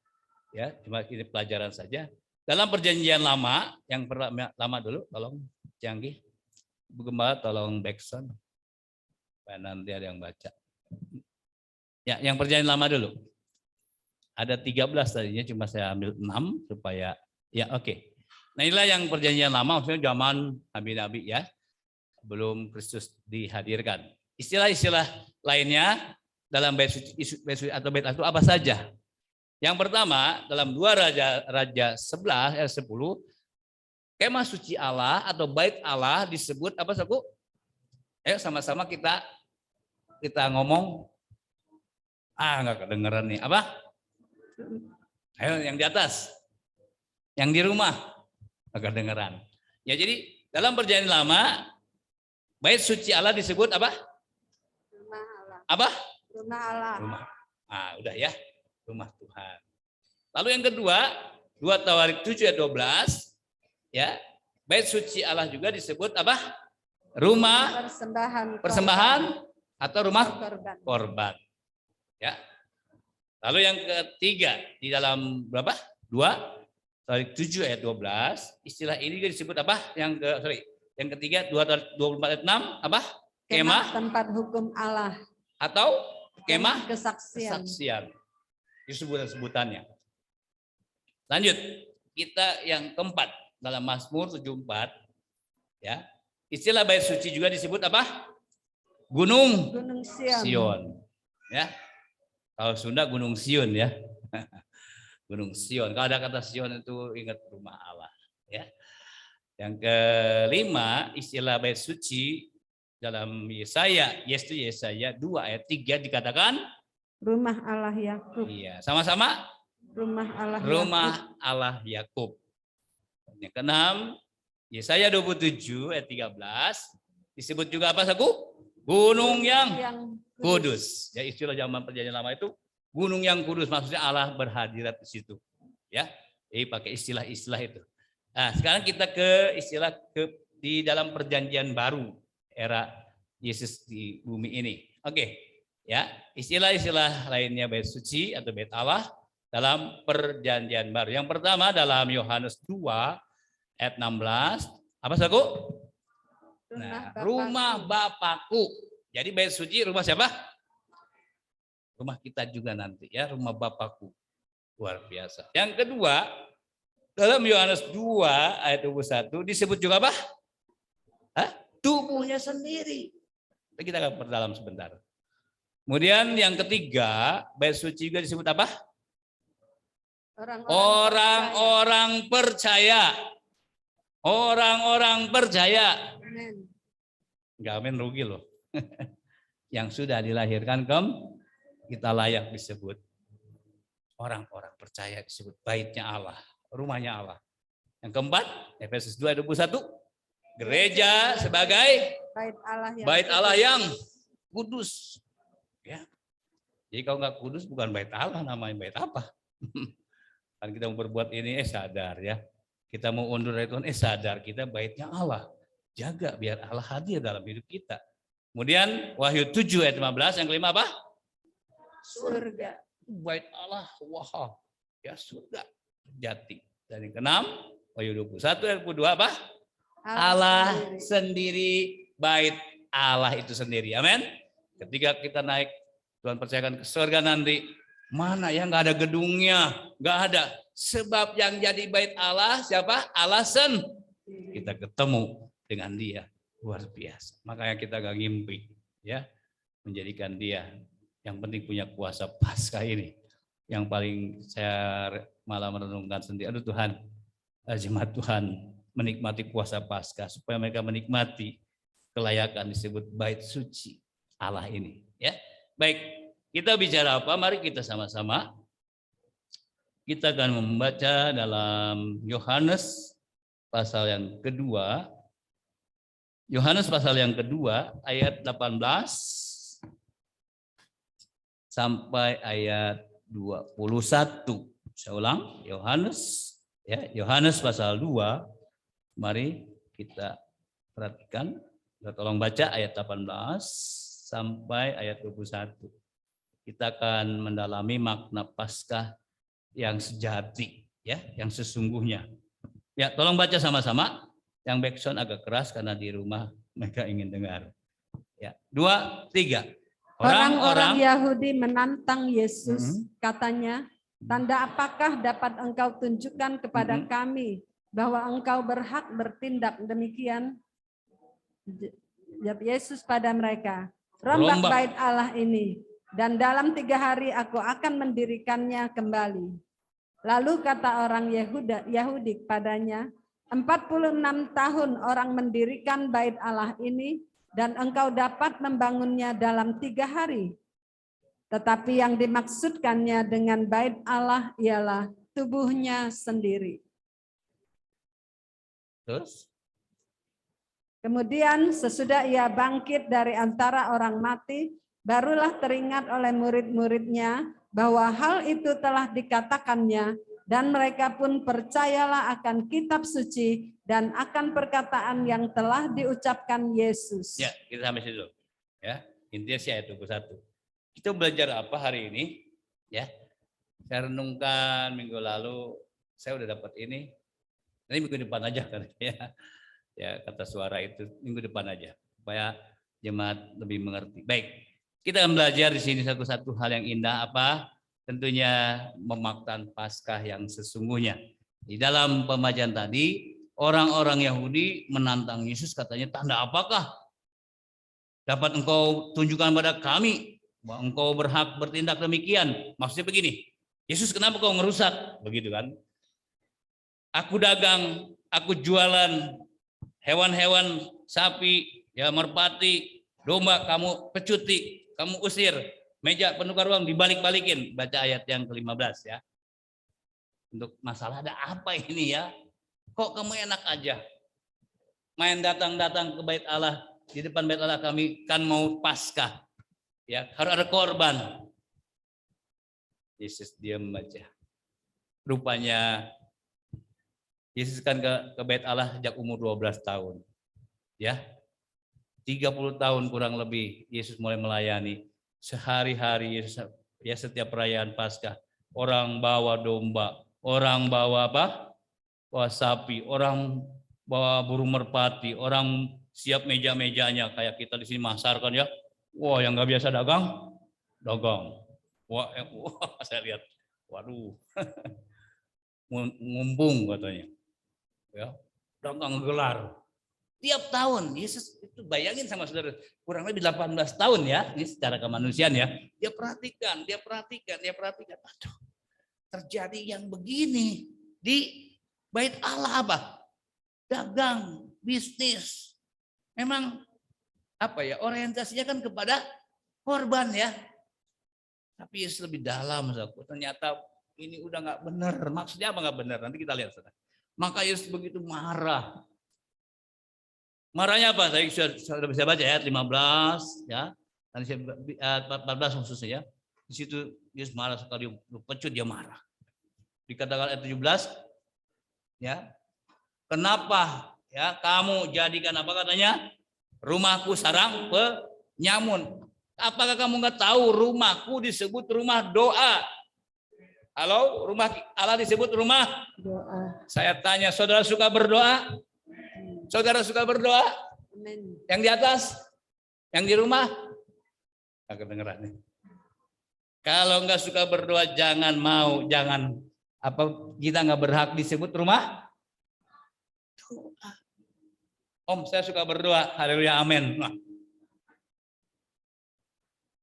ya, cuma ini pelajaran saja. Dalam perjanjian lama, yang lama dulu, tolong Canggih, Bu Gembala, tolong backsound, supaya nanti ada yang baca. Ya, yang perjanjian lama dulu. Ada 13 tadinya, cuma saya ambil 6 supaya, ya, oke. Nah, inilah yang perjanjian lama, maksudnya zaman nabi-nabi, ya, sebelum Kristus dihadirkan. Istilah-istilah lainnya dalam bait suci atau bait itu apa saja? Yang pertama, dalam 2 Raja 11 ayat 10, kemah suci Allah atau bait Allah disebut apa, Saku? Ayo sama-sama kita ngomong. Nggak kedengeran nih. Apa? Ayo yang di atas. Yang di rumah. Nggak kedengeran. Ya, jadi dalam perjanjian lama bait suci Allah disebut apa? Rumah Allah. Apa? Rumah Allah. Rumah. Udah ya. Rumah Tuhan. Lalu yang kedua, 2 Tawarik 7 ayat 12, ya. Bait suci Allah juga disebut apa? Rumah persembahan atau rumah korban. Ya. Lalu yang ketiga di dalam berapa? 2 Tawarik 7 ayat 12, istilah ini juga disebut apa? Yang ketiga 24 ayat 6 apa? Kemah tempat hukum Allah atau kemah kesaksian. Itu sebutannya. Lanjut, kita yang keempat dalam Mazmur 74, ya. Istilah bait suci juga disebut apa? Gunung Sion. Ya. Kalau Sunda Gunung Sion, ya. Gunung Sion. Kalau ada kata Sion itu ingat rumah Allah, ya. Yang kelima, istilah bait suci dalam Yesaya 2 ayat 3 dikatakan rumah Allah Yakub. Iya, sama-sama rumah Allah Yakub. Yang keenam, Yesaya 27 ayat 13 disebut juga apa, Saku? Gunung yang kudus. Ya, istilah zaman perjanjian lama itu gunung yang kudus, maksudnya Allah berhadirat di situ. Ya, jadi pakai istilah-istilah itu. Nah, sekarang kita ke istilah di dalam perjanjian baru era Yesus di bumi ini. Oke, ya, istilah-istilah lainnya bait suci atau bait Allah dalam perjanjian baru. Yang pertama dalam Yohanes 2 ayat 16, apa, Saku? Rumah Bapakku. Jadi bait suci rumah siapa? Rumah kita juga nanti, ya, rumah Bapakku. Luar biasa. Yang kedua, dalam Yohanes 2 ayat 21 disebut juga apa? Tubuhnya sendiri. Kita akan perdalam sebentar. Kemudian yang ketiga, bait suci juga disebut apa? Orang-orang percaya. Orang-orang percaya. Amin. Enggak, amin rugi loh. Yang sudah dilahirkan kita layak disebut orang-orang percaya, disebut baitnya Allah, rumahnya Allah. Yang keempat, Efesus 2:21, gereja sebagai bait Allah yang kudus. Ya. Jadi kalau nggak kudus bukan bait Allah, namanya bait apa? Kan kita mau berbuat ini, sadar ya. Kita mau undur dari Tuhan, sadar kita baitnya Allah. Jaga biar Allah hadir dalam hidup kita. Kemudian Wahyu 7 ayat 15, yang kelima apa? Surga. Bait Allah, wah, ya surga jati. Dan yang keenam, Wahyu 21 ayat 22 apa? Allah sendiri, bait Allah itu sendiri. Amin. Ketika kita naik, Tuhan percayakan ke surga nanti, mana yang nggak ada gedungnya, nggak ada. Sebab yang jadi bait Allah siapa? Allah sendiri. Kita ketemu dengan Dia, luar biasa. Makanya kita gak ngimpi, ya, menjadikan Dia. Yang penting punya kuasa Paskah ini. Yang paling saya malah merenungkan sendiri, aduh Tuhan, jemaat Tuhan menikmati kuasa Paskah supaya mereka menikmati kelayakan disebut bait suci Allah ini, ya. Baik, kita bicara apa? Mari kita sama-sama. Kita akan membaca dalam Yohanes pasal yang kedua. Yohanes pasal yang kedua ayat 18 sampai ayat 21. Saya ulang, Yohanes ya, Yohanes pasal 2. Mari kita perhatikan. Kita tolong baca ayat 18 sampai ayat 21. Kita akan mendalami makna Paskah yang sejati, ya, yang sesungguhnya. Ya, tolong baca sama-sama. Yang backsound agak keras karena di rumah mereka ingin dengar. Ya, 2, 3. Orang-orang Yahudi menantang Yesus, katanya, tanda apakah dapat engkau tunjukkan kepada kami bahwa engkau berhak bertindak demikian? Jawab Yesus pada mereka, rombak bait Allah ini, dan dalam 3 hari aku akan mendirikannya kembali. Lalu kata orang Yahudi kepadanya, 46 tahun orang mendirikan bait Allah ini, dan engkau dapat membangunnya dalam 3 hari. Tetapi yang dimaksudkannya dengan bait Allah ialah tubuhnya sendiri. Terus? Kemudian sesudah ia bangkit dari antara orang mati, barulah teringat oleh murid-muridnya bahwa hal itu telah dikatakannya, dan mereka pun percayalah akan kitab suci dan akan perkataan yang telah diucapkan Yesus. Ya, kita sampai situ. Ya, intinya sih ayat 21. Kita belajar apa hari ini? Ya, saya renungkan minggu lalu, saya udah dapat ini. Nanti minggu depan aja kan ya. Ya, kata suara itu minggu depan aja supaya jemaat lebih mengerti. Baik, kita akan belajar di sini satu-satu hal yang indah apa? Tentunya memaknai Paskah yang sesungguhnya. Di dalam pembacaan tadi, orang-orang Yahudi menantang Yesus, katanya, tanda apakah dapat engkau tunjukkan pada kami bahwa engkau berhak bertindak demikian? Maksudnya begini, Yesus kenapa kau ngerusak? Begitu kan? Aku dagang, aku jualan hewan-hewan sapi, ya merpati, domba, kamu pecuti, kamu usir. Meja penukar uang dibalik-balikin. Baca ayat yang ke-15 ya. Untuk masalah ada apa ini ya? Kok kamu enak aja? Main datang-datang ke bait Allah, di depan bait Allah kami kan mau Paskah. Ya, harus ada korban. Yesus diam aja. Rupanya Yesus kan ke bait Allah sejak umur 12 tahun. Ya. 30 tahun kurang lebih Yesus mulai melayani. Sehari-hari ya, setiap perayaan Paskah orang bawa domba, orang bawa apa? Bawa sapi, orang bawa burung merpati, orang siap meja-mejanya kayak kita di sini Masar kan ya. Wah, yang nggak biasa dagang. Wah, saya lihat. Waduh, ngumpung katanya. Ya, dagang gelar. Tiap tahun, Yesus itu bayangin sama saudara, kurang lebih 18 tahun ya, ini secara kemanusiaan ya. Dia perhatikan. Aduh, terjadi yang begini di bait Allah apa? Dagang, bisnis. Memang apa ya, orientasinya kan kepada korban ya. Tapi Yesus lebih dalam, ternyata ini udah nggak benar. Maksudnya apa nggak benar? Nanti kita lihat. Maka Yesus begitu marah. Marahnya apa? Saya sudah bisa baca ayat 15 ya. Nanti saya 14 khususnya ya. Di situ Yesus marah sekali, pecut dia marah. Dikatakan ayat 17 ya. Kenapa ya kamu jadikan apa katanya? Rumahku sarang penyamun. Apakah kamu nggak tahu rumahku disebut rumah doa? Halo, rumah Allah disebut rumah Doa. Saya tanya, saudara suka berdoa? Saudara suka berdoa? Amin. Yang di atas? Yang di rumah? Nggak kedengeran nih. Kalau nggak suka berdoa, jangan kita nggak berhak disebut rumah doa. Om, saya suka berdoa. Haleluya, amin. Nah.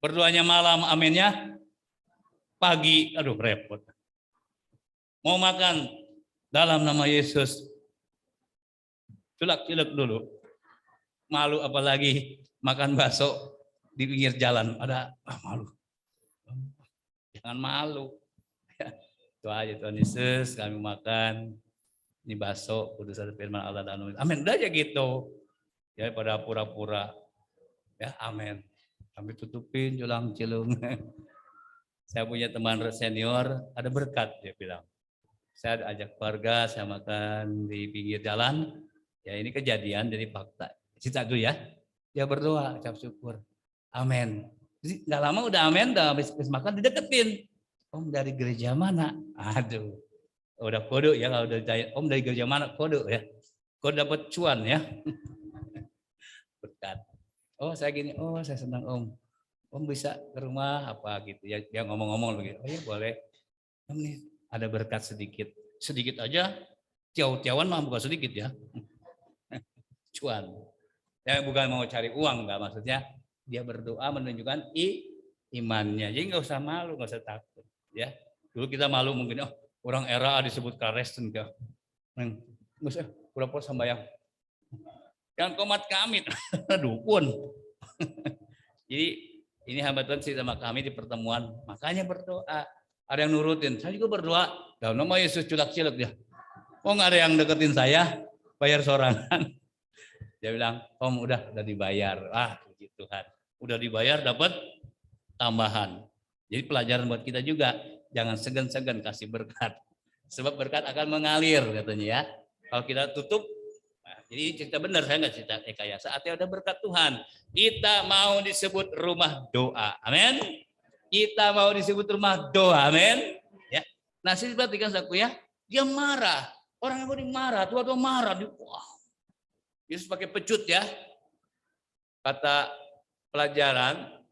Berdoanya malam, aminnya pagi. Aduh, repot. Mau makan dalam nama Yesus. Cilak-cilak dulu. Malu apalagi makan bakso di pinggir jalan. Ada malu. Jangan malu. Itu aja Tuhan Yesus, kami makan ini bakso kudusan firman Allah dan amin. Udah aja gitu. Ya pada pura-pura. Ya amin. Kami tutupin julang cilung. Saya punya teman senior, ada berkat dia bilang. Saya ajak keluarga, saya makan di pinggir jalan. Ya ini kejadian jadi fakta. Cerita dulu ya. Dia berdoa, ucap syukur. Amin. Jadi nggak lama udah amin, udah habis makan dideketin. Om dari gereja mana? Aduh. Udah kode ya kalau udah Om dari gereja mana? Kode ya. Kode dapat cuan ya. Berkat. Oh saya gini, oh saya senang Om bisa ke rumah apa gitu ya. Dia ngomong-ngomong begitu. Oh ya boleh. Om nih ada berkat sedikit. Sedikit aja. Tiaw-tiawan mah bukan sedikit ya. Cuan. Ya bukan mau cari uang enggak, maksudnya dia berdoa menunjukkan imannya. Jadi nggak usah malu, nggak usah takut ya. Dulu kita malu mungkin orang era disebut Kristen ya. Nggak usah pura-pura sembahyang. Jangan komat kami. Dukun. Jadi ini hamba Tuhan sih sama kami di pertemuan, makanya berdoa. Ada yang nurutin, saya juga berdoa. Dalam nama Yesus culak-cilak dia. Oh nggak ada yang deketin saya, bayar sorangan. Dia bilang, Om udah dibayar. Puji Tuhan. Udah dibayar dapat tambahan. Jadi pelajaran buat kita juga, jangan segan-segan kasih berkat. Sebab berkat akan mengalir katanya ya. Kalau kita tutup, jadi cerita benar, saya nggak cerita rekayasa. Saatnya udah berkat Tuhan. Kita mau disebut rumah doa. Amin. Kita mau disebut rumah doa. Amin. Ya. Nah, sini perhatikan saudaraku ya. Dia marah. Orang yang marah, tua-tua marah. Wah. Yesus pakai pecut ya. Kata pelajaran,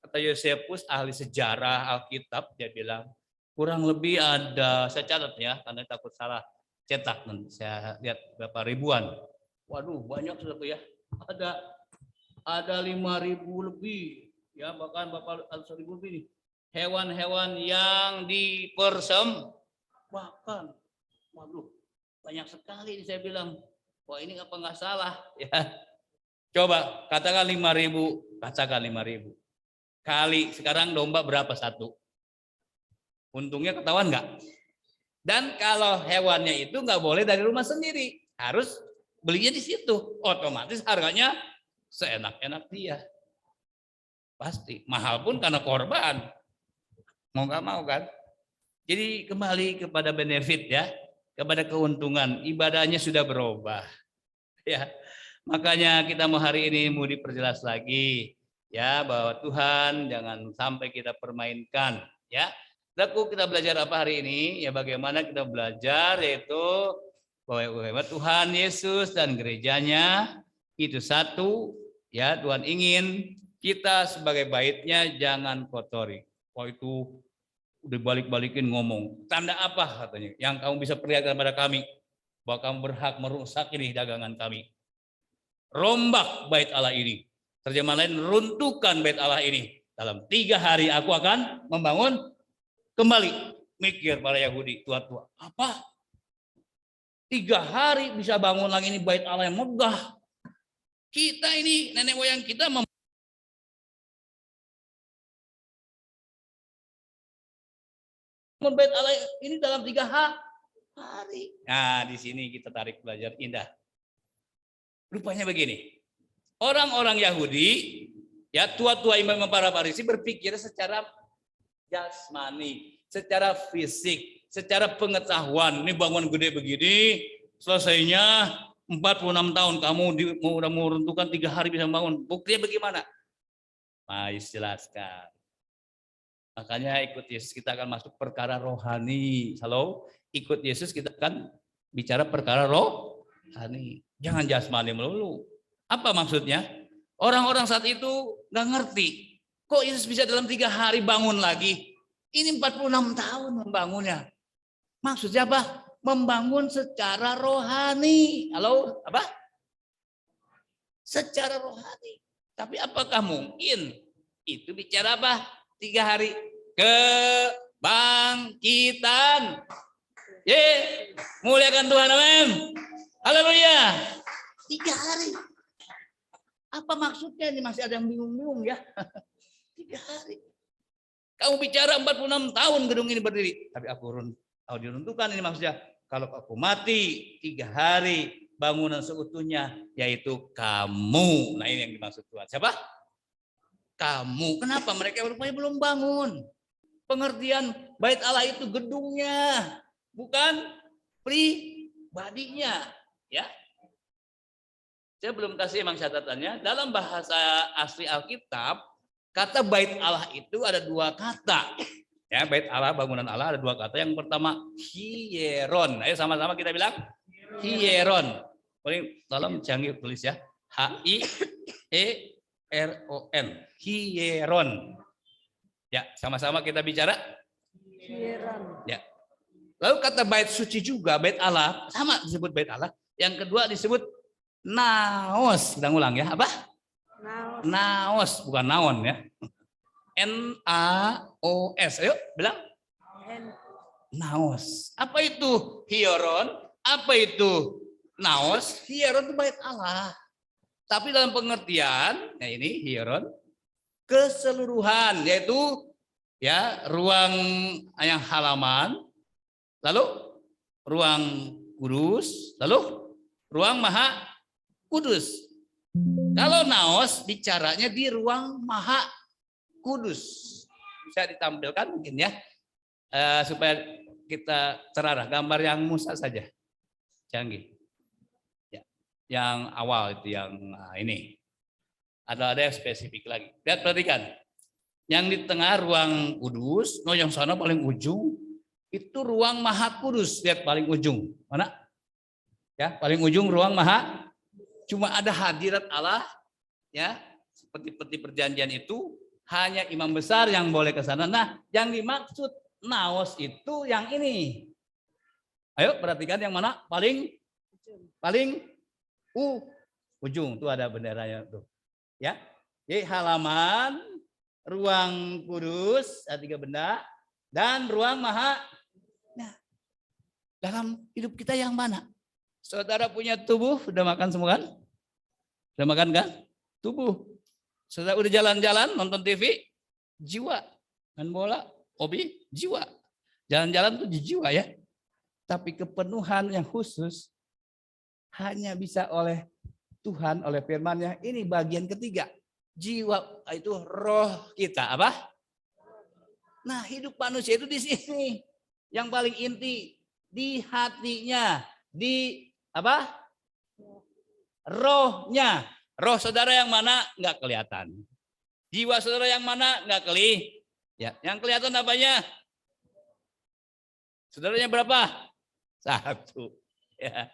kata Yosefus, ahli sejarah Alkitab, dia bilang, kurang lebih ada, saya catat ya, karena takut salah cetak, saya lihat berapa ribuan. Waduh, banyak saudaraku ya. Ada 5.000 lebih, ya bahkan berapa 1.000 lebih nih. Hewan-hewan yang dipersembahkan. Waduh, banyak sekali saya bilang. Wah ini apa nggak salah ya. Coba katakan 5.000, katakan 5.000. Kali sekarang domba berapa satu? Untungnya ketahuan nggak? Dan kalau hewannya itu nggak boleh dari rumah sendiri, harus belinya di situ. Otomatis harganya seenak-enak dia. Pasti mahal pun karena korban. Mau nggak mau kan? Jadi kembali kepada benefit ya, kepada keuntungan. Ibadahnya sudah berubah. Ya, makanya kita mau hari ini mau diperjelas lagi ya bahwa Tuhan jangan sampai kita permainkan ya. Lalu kita belajar apa hari ini? Ya bagaimana kita belajar yaitu bahwa Tuhan Yesus dan gerejanya itu satu ya. Tuhan ingin kita sebagai baitnya jangan kotori. Oh itu Udah balik-balikin ngomong. Tanda apa katanya? Yang kamu bisa perlihatkan pada kami bahwa kamu berhak merusak ini dagangan kami. Rombak bait Allah ini. Terjemahan lain, runtuhkan bait Allah ini. Dalam 3 hari aku akan membangun kembali. Mikir para Yahudi, tua-tua. Apa? 3 hari bisa bangun lagi ini bait Allah yang megah. Kita ini, nenek moyang kita bait Allah ini dalam 3 hari. Nah, di sini kita tarik belajar indah. Rupanya begini. Orang-orang Yahudi, ya tua-tua imam para Farisi berpikir secara jasmani, secara fisik, secara pengetahuan. Ini bangunan gede begini, selesainya 46 tahun kamu udah mau runtuhkan 3 hari bisa bangun. Buktinya bagaimana? Mari jelaskan. Makanya ikut Yesus kita akan masuk perkara rohani. Halo, ikut Yesus kita akan bicara perkara rohani. Jangan jasmani melulu. Apa maksudnya? Orang-orang saat itu nggak ngerti. Kok Yesus bisa dalam 3 hari bangun lagi? Ini 46 tahun membangunnya. Maksudnya apa? Membangun secara rohani. Halo, apa? Secara rohani. Tapi apakah mungkin itu bicara apa? 3 hari kebangkitan. Muliakan Tuhan, amin. Haleluya. 3 hari. Apa maksudnya ini? Masih ada yang bingung-bingung ya. 3 hari. Kamu bicara 46 tahun gedung ini berdiri. Tapi aku diruntuhkan ini maksudnya. Kalau aku mati 3 hari bangunan seutuhnya. Yaitu kamu. Nah ini yang dimaksud Tuhan. Siapa? Kamu. Kenapa? Mereka rupanya belum bangun. Pengertian bait Allah itu gedungnya. Bukan pribadinya. Ya. Saya belum kasih emang catatannya. Dalam bahasa asli Alkitab, kata bait Allah itu ada 2 kata. Ya, bait Allah, bangunan Allah ada 2 kata. Yang pertama hieron. Ayo sama-sama kita bilang hieron. Paling tolong canggih tulis ya. H-I-E-R-O-N. Hieron. Ya, sama-sama kita bicara. Hieron. Ya. Lalu kata bait suci juga, bait Allah, sama disebut bait Allah. Yang kedua disebut naos. Kita ngulang ya, apa? Naos. Naos, bukan naon ya. N-A-O-S. Ayo bilang. Naos. Apa itu hieron? Apa itu naos? Hieron itu bait Allah. Tapi dalam pengertian, ya ini hieron, keseluruhan, yaitu ya ruang yang halaman, lalu ruang kudus, lalu ruang maha kudus. Kalau naos bicaranya di ruang maha kudus. Bisa ditampilkan mungkin ya, supaya kita terarah. Gambar yang Musa saja, canggih. Ya, yang awal itu yang ini. Ada yang spesifik lagi. Lihat, perhatikan. Yang di tengah ruang kudus, yang sana paling ujung itu ruang maha kudus. Lihat paling ujung mana? Ya, paling ujung ruang maha. Cuma ada hadirat Allah, ya, seperti peti perjanjian itu hanya imam besar yang boleh ke sana. Nah, yang dimaksud naos itu yang ini. Ayo perhatikan yang mana paling ujung tuh ada benderanya tuh. Ya, jadi halaman, ruang kudus, ada 3 benda, dan ruang maha. Nah, dalam hidup kita yang mana? Saudara punya tubuh, sudah makan semua kan? Sudah makan kan? Tubuh. Saudara udah jalan-jalan, nonton TV, jiwa. Main bola, hobi, jiwa. Jalan-jalan tuh jiwa ya. Tapi kepenuhan yang khusus hanya bisa oleh Tuhan, oleh firman-Nya. Ini bagian ketiga. Jiwa itu roh kita. Apa? Nah, hidup manusia itu di sini. Yang paling inti di hatinya, di apa? Rohnya. Roh saudara yang mana nggak kelihatan. Jiwa saudara yang mana nggak kelihatan. Ya, yang kelihatan apanya? Saudaranya berapa? 1. Ya.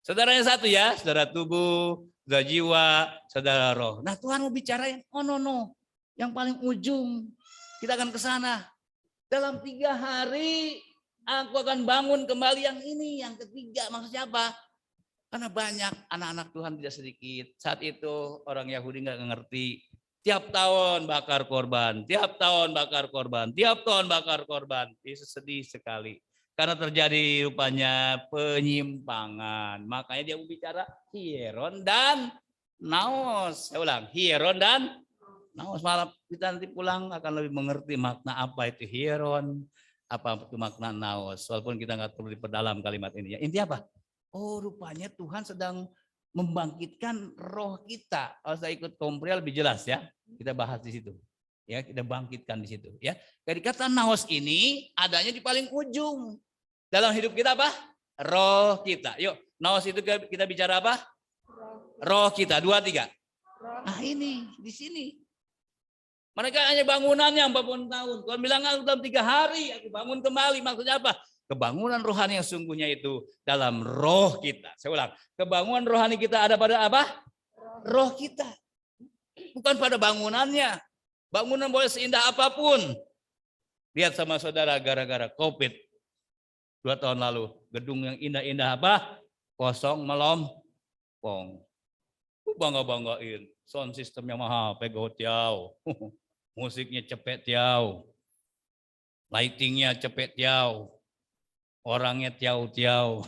Saudaranya 1 ya, saudara tubuh, saudara jiwa, saudara roh. Nah, Tuhan mau bicarain, oh no, yang paling ujung. Kita akan ke sana. Dalam 3 hari aku akan bangun kembali yang ini, yang ketiga. Maksudnya apa? Karena banyak anak-anak Tuhan tidak sedikit. Saat itu orang Yahudi nggak ngerti. Tiap tahun bakar korban, tiap tahun bakar korban, tiap tahun bakar korban. Yesus sedih sekali. Karena terjadi rupanya penyimpangan. Makanya dia bicara hieron dan naos. Saya ulang, hieron dan naos. Malam kita nanti pulang akan lebih mengerti makna apa itu hieron, apa itu makna naos. Walaupun kita nggak perlu diperdalam kalimat ini. Ya, intinya apa? Oh, rupanya Tuhan sedang membangkitkan roh kita. Kalau saya ikut komprel lebih jelas ya. Kita bahas di situ. Ya, kita bangkitkan di situ ya. Jadi kata naos ini adanya di paling ujung. Dalam hidup kita apa? Roh kita. Yuk, naos itu kita bicara apa? Roh kita. 2, 3. Nah, ini di sini. Mereka hanya bangunannya 40 tahun. Tuhan bilang dalam 3 hari aku bangun kembali. Maksudnya apa? Kebangunan rohani yang sungguhnya itu dalam roh kita. Saya ulang, kebangunan rohani kita ada pada apa? Roh kita. Bukan pada bangunannya. Bangunan boleh seindah apapun. Lihat sama saudara gara-gara COVID 2 tahun lalu. Gedung yang indah-indah apa? Kosong melompong. Bangga-banggain. Sound systemnya mahal, pegot jauh. Musiknya cepet jauh. Lightingnya cepet jauh. Orangnya tiau-tiau.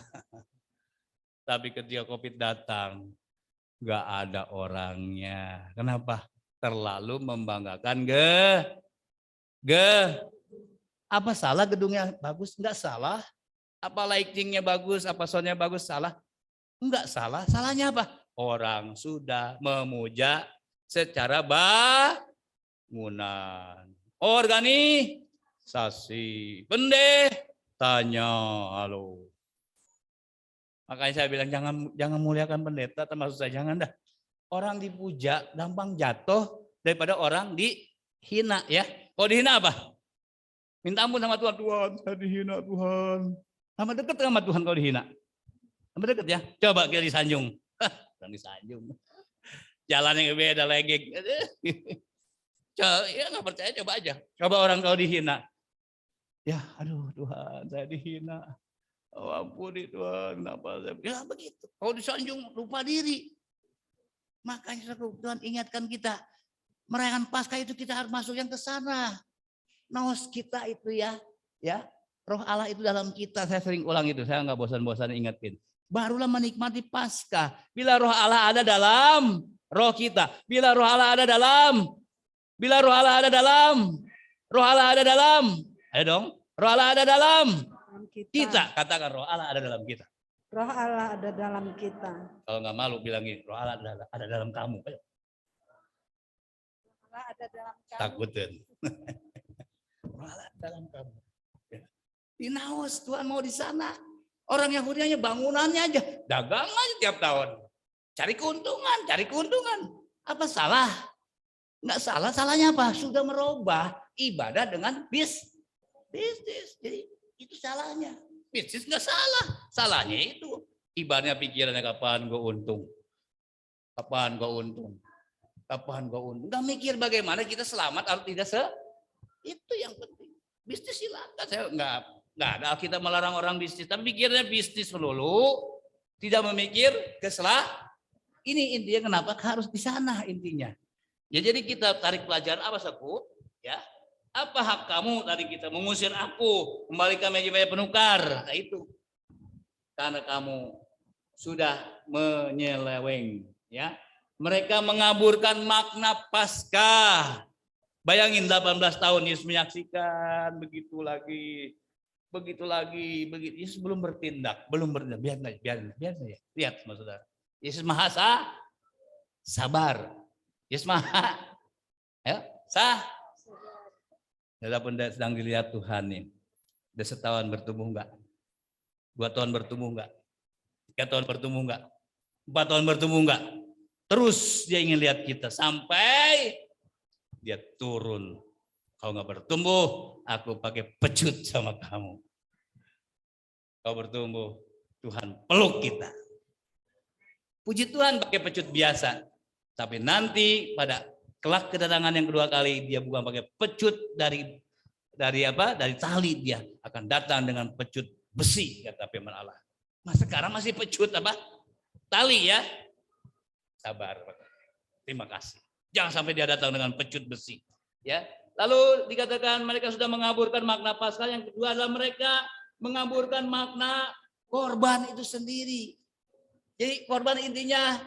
Tapi ketika COVID datang, nggak ada orangnya. Kenapa? Terlalu membanggakan apa salah gedungnya bagus? Nggak salah. Apa lightingnya bagus? Apa soundnya bagus? Salah? Nggak salah. Salahnya apa? Orang sudah memuja secara bangunan. Organisasi. Tanya, halo. Makanya saya bilang jangan muliakan pendeta, termasuk saya jangan dah. Orang dipuja gampang jatuh daripada orang dihina ya. Kalau dihina apa? Minta ampun sama Tuhan, Tuhan saya dihina Tuhan. Sama deket sama Tuhan kalau dihina. Sama deket ya. Coba kita disanjung. Orang disanjung. Jalan yang beda legek. Ya nggak percaya coba aja. Coba orang kalau dihina. Ya, aduh Tuhan, saya dihina. Oh, ampuni Tuhan, kenapa saya? Ya begitu. Kalau disanjung lupa diri. Makanya Tuhan ingatkan kita, merayakan Paskah itu kita harus masuk yang ke sana. Naos kita itu ya, Roh Allah itu dalam kita. Saya sering ulang itu, saya nggak bosan-bosan ingetin. Barulah menikmati Paskah. Bila Roh Allah ada dalam roh kita, bila Roh Allah ada dalam, Roh Allah ada dalam. Ayo dong, Roh Allah ada dalam kita. Katakan Roh Allah ada dalam kita. Roh Allah ada dalam kita. Kalau nggak malu bilangin Roh Allah ada dalam kamu. Ayo. Roh Allah ada dalam kamu. Takutin. Roh Allah ada dalam kamu. Di Naos Tuhan mau di sana. Orang Yahudi hanya bangunannya aja, dagang aja tiap tahun. Cari keuntungan. Apa salah? Nggak salah. Salahnya apa? Sudah merubah ibadah dengan bisnis. Jadi itu salahnya. Bisnis nggak salah. Salahnya itu ibadahnya pikirannya kapan gue untung. Nggak mikir bagaimana kita selamat atau tidak itu yang penting. Bisnis silakan. Saya nggak ada kita melarang orang bisnis. Tapi pikirnya bisnis melulu. Tidak memikir ini intinya kenapa harus di sana intinya. Ya jadi kita tarik pelajaran apa Saku? Ya. Apa hak kamu tadi kita mengusir aku, kembalikan meja-meja penukar? Nah itu. Karena kamu sudah menyeleweng, ya. Mereka mengaburkan makna Paskah. Bayangin 18 tahun Yesus menyaksikan begitu lagi. Yesus belum bertindak. Biar saja. Lihat saudara. Yesus maha sabar. Yesus maha Walaupun sedang dilihat Tuhan nih. Udah setahun bertumbuh enggak? 2 tahun bertumbuh enggak? 3 tahun bertumbuh enggak? 4 tahun bertumbuh enggak? Terus dia ingin lihat kita sampai dia turun. Kalau enggak bertumbuh, aku pakai pecut sama kamu. Kalau bertumbuh, Tuhan peluk kita. Puji Tuhan pakai pecut biasa. Tapi nanti pada kelak kedatangan yang kedua kali dia bukan pakai pecut dari dari apa? Dari tali dia akan datang dengan pecut besi, kata firman Allah. Nah, sekarang masih pecut apa? Tali ya. Sabar. Terima kasih. Jangan sampai dia datang dengan pecut besi. Ya. Lalu dikatakan mereka sudah mengaburkan makna Paskah. Yang kedua adalah mereka mengaburkan makna korban itu sendiri. Jadi korban intinya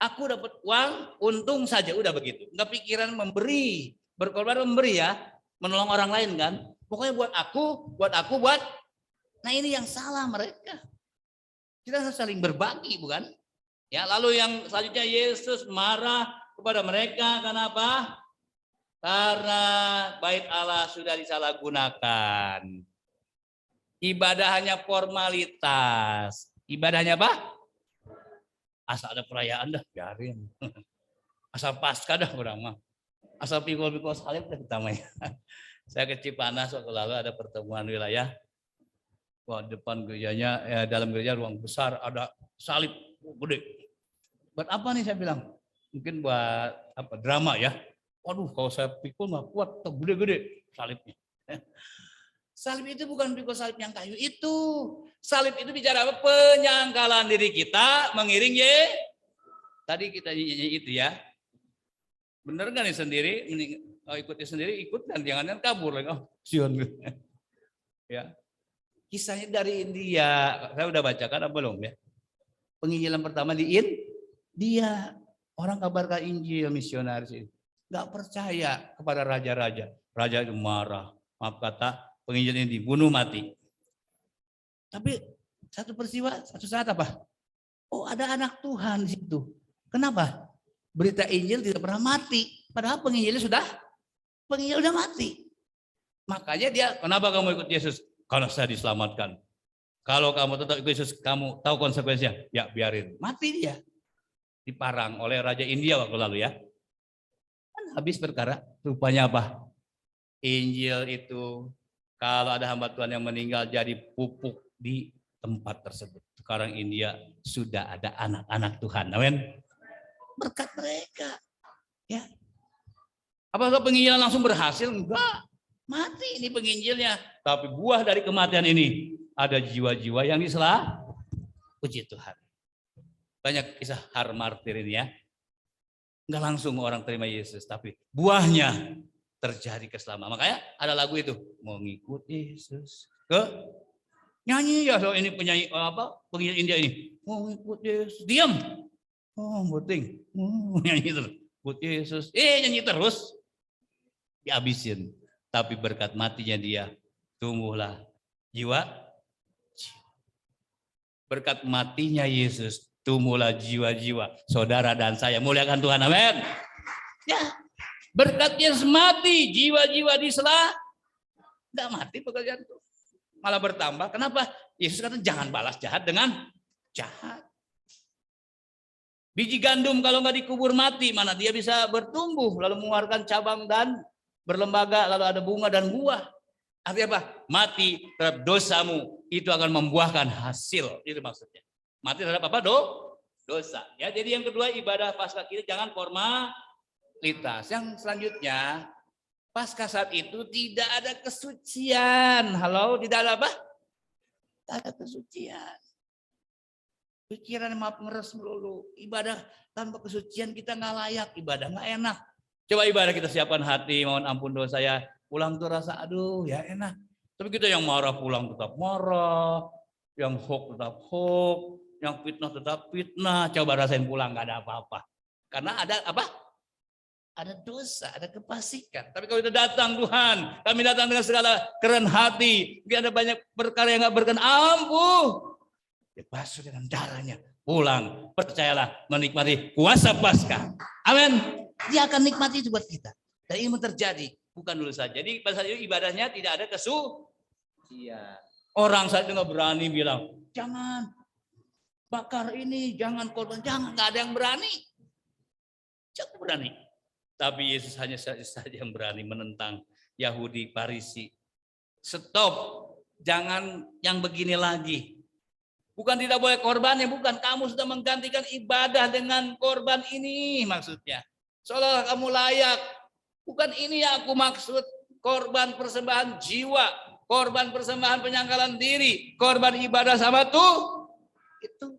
aku dapat uang, untung saja, udah begitu. Enggak pikiran memberi, berkorban memberi ya, menolong orang lain kan. Pokoknya buat aku. Nah ini yang salah mereka. Kita harus saling berbagi, bukan? Ya, lalu yang selanjutnya Yesus marah kepada mereka karena apa? Karena bait Allah sudah disalahgunakan. Ibadah hanya formalitas. Ibadahnya apa? Asal ada perayaan dah, biarin. Asal Paskah dah orang mah. Asal pikul-pikul salib dah utamanya. Saya ke Cipanas waktu lalu ada pertemuan wilayah. Wah, depan gerejanya, dalam gereja ruang besar ada salib gede. Buat apa nih saya bilang? Mungkin buat apa? Drama ya. Waduh, kalau saya pikul mah kuat, gede-gede salibnya. Salib itu bukan pikul salib yang kayu itu. Salib itu bicara apa? Penyangkalan diri kita mengiring Tadi kita nyanyi itu ya. Bener nggak nih sendiri? Ikutnya sendiri ikut dan jangan kabur lagi. Oh, Sion. Ya. Kisahnya dari India. Saya udah bacakan apa belum ya? Penginjilan pertama di India. Orang kabarkan Injil misionaris ini. Nggak percaya kepada raja-raja. Raja itu marah. Maaf kata, penginjil ini dibunuh mati. Tapi satu peristiwa, satu saat apa? Oh, ada anak Tuhan di situ. Kenapa? Berita Injil tidak pernah mati. Padahal penginjil udah mati. Makanya dia, kenapa kamu ikut Yesus? Karena saya diselamatkan. Kalau kamu tetap ikut Yesus, kamu tahu konsekuensinya. Ya biarin. Mati dia. Diparang oleh Raja India waktu lalu ya. Habis perkara, rupanya apa? Injil itu kalau ada hamba Tuhan yang meninggal jadi pupuk di tempat tersebut. Sekarang India sudah ada anak-anak Tuhan. Amin. Berkat mereka. Ya. Apakah penginjilan langsung berhasil? Enggak. Mati ini penginjilnya. Tapi buah dari kematian ini ada jiwa-jiwa yang diselah. Puji Tuhan. Banyak kisah har martir ini ya. Enggak langsung orang terima Yesus, tapi buahnya terjadi keselamatan. Makanya ada lagu itu, mengikut Yesus. Nyanyi ya, so ini penyanyi penginjil India ini. Mengikut Yesus, diam. Oh, penting. Nyanyi terus. Ikut Yesus. Nyanyi terus. Dihabisin. Tapi berkat matinya dia, tumbuhlah jiwa. Berkat matinya Yesus, tumbuhlah jiwa-jiwa saudara dan saya. Muliakan Tuhan, amin. Ya, berkat Yesus mati, jiwa-jiwa disela. Enggak mati pekerjaan itu. Malah bertambah. Kenapa? Yesus kata jangan balas jahat dengan jahat. Biji gandum kalau nggak dikubur mati, mana dia bisa bertumbuh, lalu mengeluarkan cabang dan berlembaga, lalu ada bunga dan buah. Artinya apa? Mati terhadap dosamu, itu akan membuahkan hasil. Itu maksudnya. Mati terhadap apa? Dosa. Ya, jadi yang kedua ibadah Paskah kita jangan formalitas. Yang selanjutnya, Paskah saat itu tidak ada kesucian. Halo, tidak ada apa? Tidak ada kesucian. Pikiran maaf ngeres melulu. Ibadah tanpa kesucian kita nggak layak. Ibadah nggak enak. Coba ibadah kita siapkan hati, mohon ampun dosa saya. Pulang tuh rasa aduh ya enak. Tapi kita yang marah pulang tetap marah. Yang hoax tetap hoax. Yang fitnah tetap fitnah. Coba rasain pulang nggak ada apa-apa. Karena ada apa? Ada dosa, ada kefasikan. Tapi kalau kita datang Tuhan, kami datang dengan segala kerendahan hati. Mungkin ada banyak perkara yang nggak berkenan. Ampun. Dibasuh dengan darahnya. Pulang, percayalah menikmati kuasa Paskah. Amin. Dia akan nikmati itu buat kita. Dan ini terjadi. Bukan dulu saja. Jadi pada saat itu ibadahnya tidak ada kesucian. Orang saat itu nggak berani bilang, jangan bakar ini, jangan korban, jangan. Nggak ada yang berani. Jangan berani. Tapi Yesus hanya saja yang berani menentang Yahudi, Farisi. Stop. Jangan yang begini lagi. Bukan tidak boleh korban, ya bukan. Kamu sudah menggantikan ibadah dengan korban ini maksudnya. Seolah kamu layak. Bukan ini yang aku maksud. korban persembahan jiwa, korban persembahan penyangkalan diri, korban ibadah sama tuh. Itu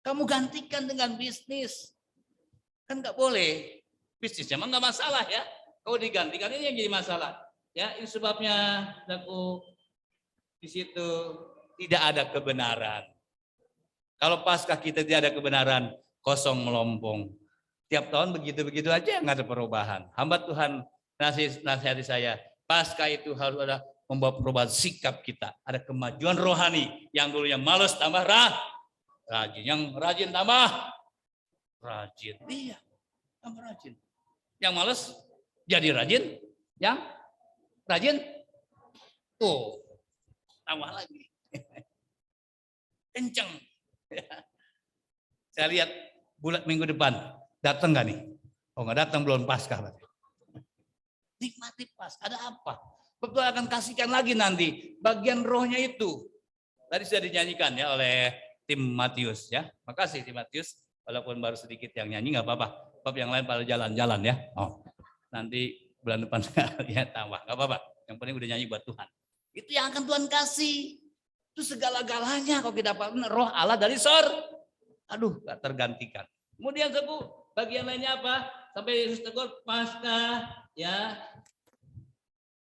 kamu gantikan dengan bisnis. Kan nggak boleh. Bisnisnya emang nggak masalah ya. Kalau digantikan ini yang jadi masalah. Ya, ini sebabnya aku di situ tidak ada kebenaran. Kalau Paskah kita tidak ada kebenaran, kosong melompong. Tiap tahun begitu-begitu aja nggak ada perubahan. Hamba Tuhan nasihati saya, Paskah itu harus ada membawa perubahan sikap kita. Ada kemajuan rohani. Yang dulunya malas tambah rajin. Yang rajin tambah rajin. Iya, tambah rajin. Yang malas jadi rajin. Yang rajin tambah lagi. Kenceng. Saya lihat minggu depan datang nggak nih? Oh nggak datang, belum Paskah. Nikmati Paskah. Ada apa? Betul akan kasihkan lagi nanti bagian rohnya itu. Tadi sudah dinyanyikan ya oleh tim Matius ya. Makasih tim Matius. Walaupun baru sedikit yang nyanyi nggak apa-apa. Bab yang lain pada jalan-jalan ya. Oh nanti bulan depan ya tambah nggak apa-apa. Yang penting udah nyanyi buat Tuhan. Itu yang akan Tuhan kasih. Itu segala-galanya kalau kita dapat roh Allah dari aduh gak tergantikan. Kemudian bagian lainnya apa? Sampai Yesus tegur Paskah ya.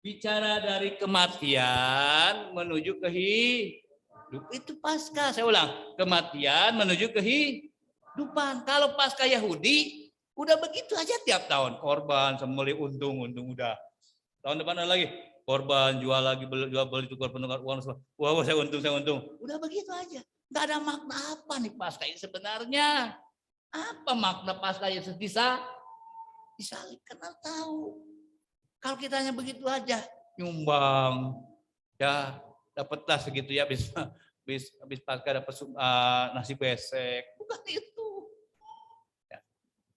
Bicara dari kematian menuju ke hidup. Itu Paskah. Saya ulang, kematian menuju ke kehidupan. Kalau Paskah Yahudi udah begitu aja tiap tahun. Korban, sembelih, untung udah. Tahun depan ada lagi korban, jual lagi, jual beli, tukar penukar uang. Wah, saya untung. Udah begitu aja. Nggak ada makna apa nih Paskah ini sebenarnya? Apa makna Paskah Yesus disalibkan? Tahu. Kalau kita hanya begitu aja, nyumbang, ya dapatlah segitu ya, habis Paskah dapat nasi besek. Bukan itu. Ya.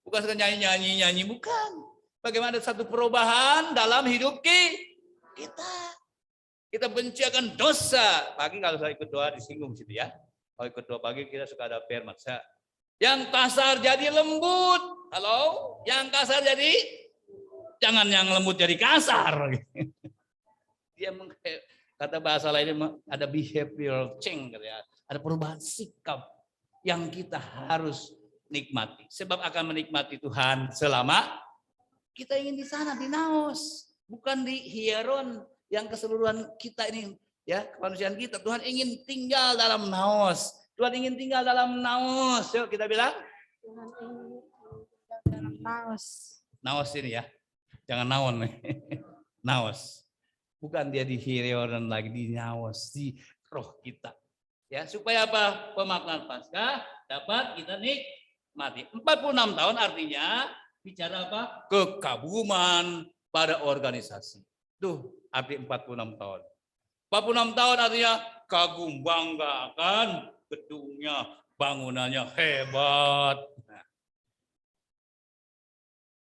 Bukan sekadar nyanyi, bukan. Bagaimana ada satu perubahan dalam hidup kita. Kita benci akan dosa. Pagi kalau saya ikut doa disinggung situ ya. Kalau ikut doa pagi kita suka ada firman. Yang kasar jadi lembut. Halo? Yang kasar jadi jangan yang lembut jadi kasar. Dia kata bahasa lainnya ada behavioral change ya. Ada perubahan sikap yang kita harus nikmati. Sebab akan menikmati Tuhan selama kita ingin di sana, di Naos. Bukan di Hieron yang keseluruhan kita ini ya, kemanusiaan kita. Tuhan ingin tinggal dalam Naos. Tuhan ingin tinggal dalam Naos. Yuk kita bilang. Tuhan ingin tinggal dalam Naos. Naos ini ya. Jangan naon. Naos. Bukan dia di Hieron lagi, di Naos, di roh kita. Ya, supaya apa? Pemaknaan Paskah dapat kita nikmati. 46 tahun artinya bicara apa? Kekaguman pada organisasi. Tuh, arti 46 tahun. 46 tahun artinya kagum, bangga akan gedungnya, bangunannya hebat. Nah,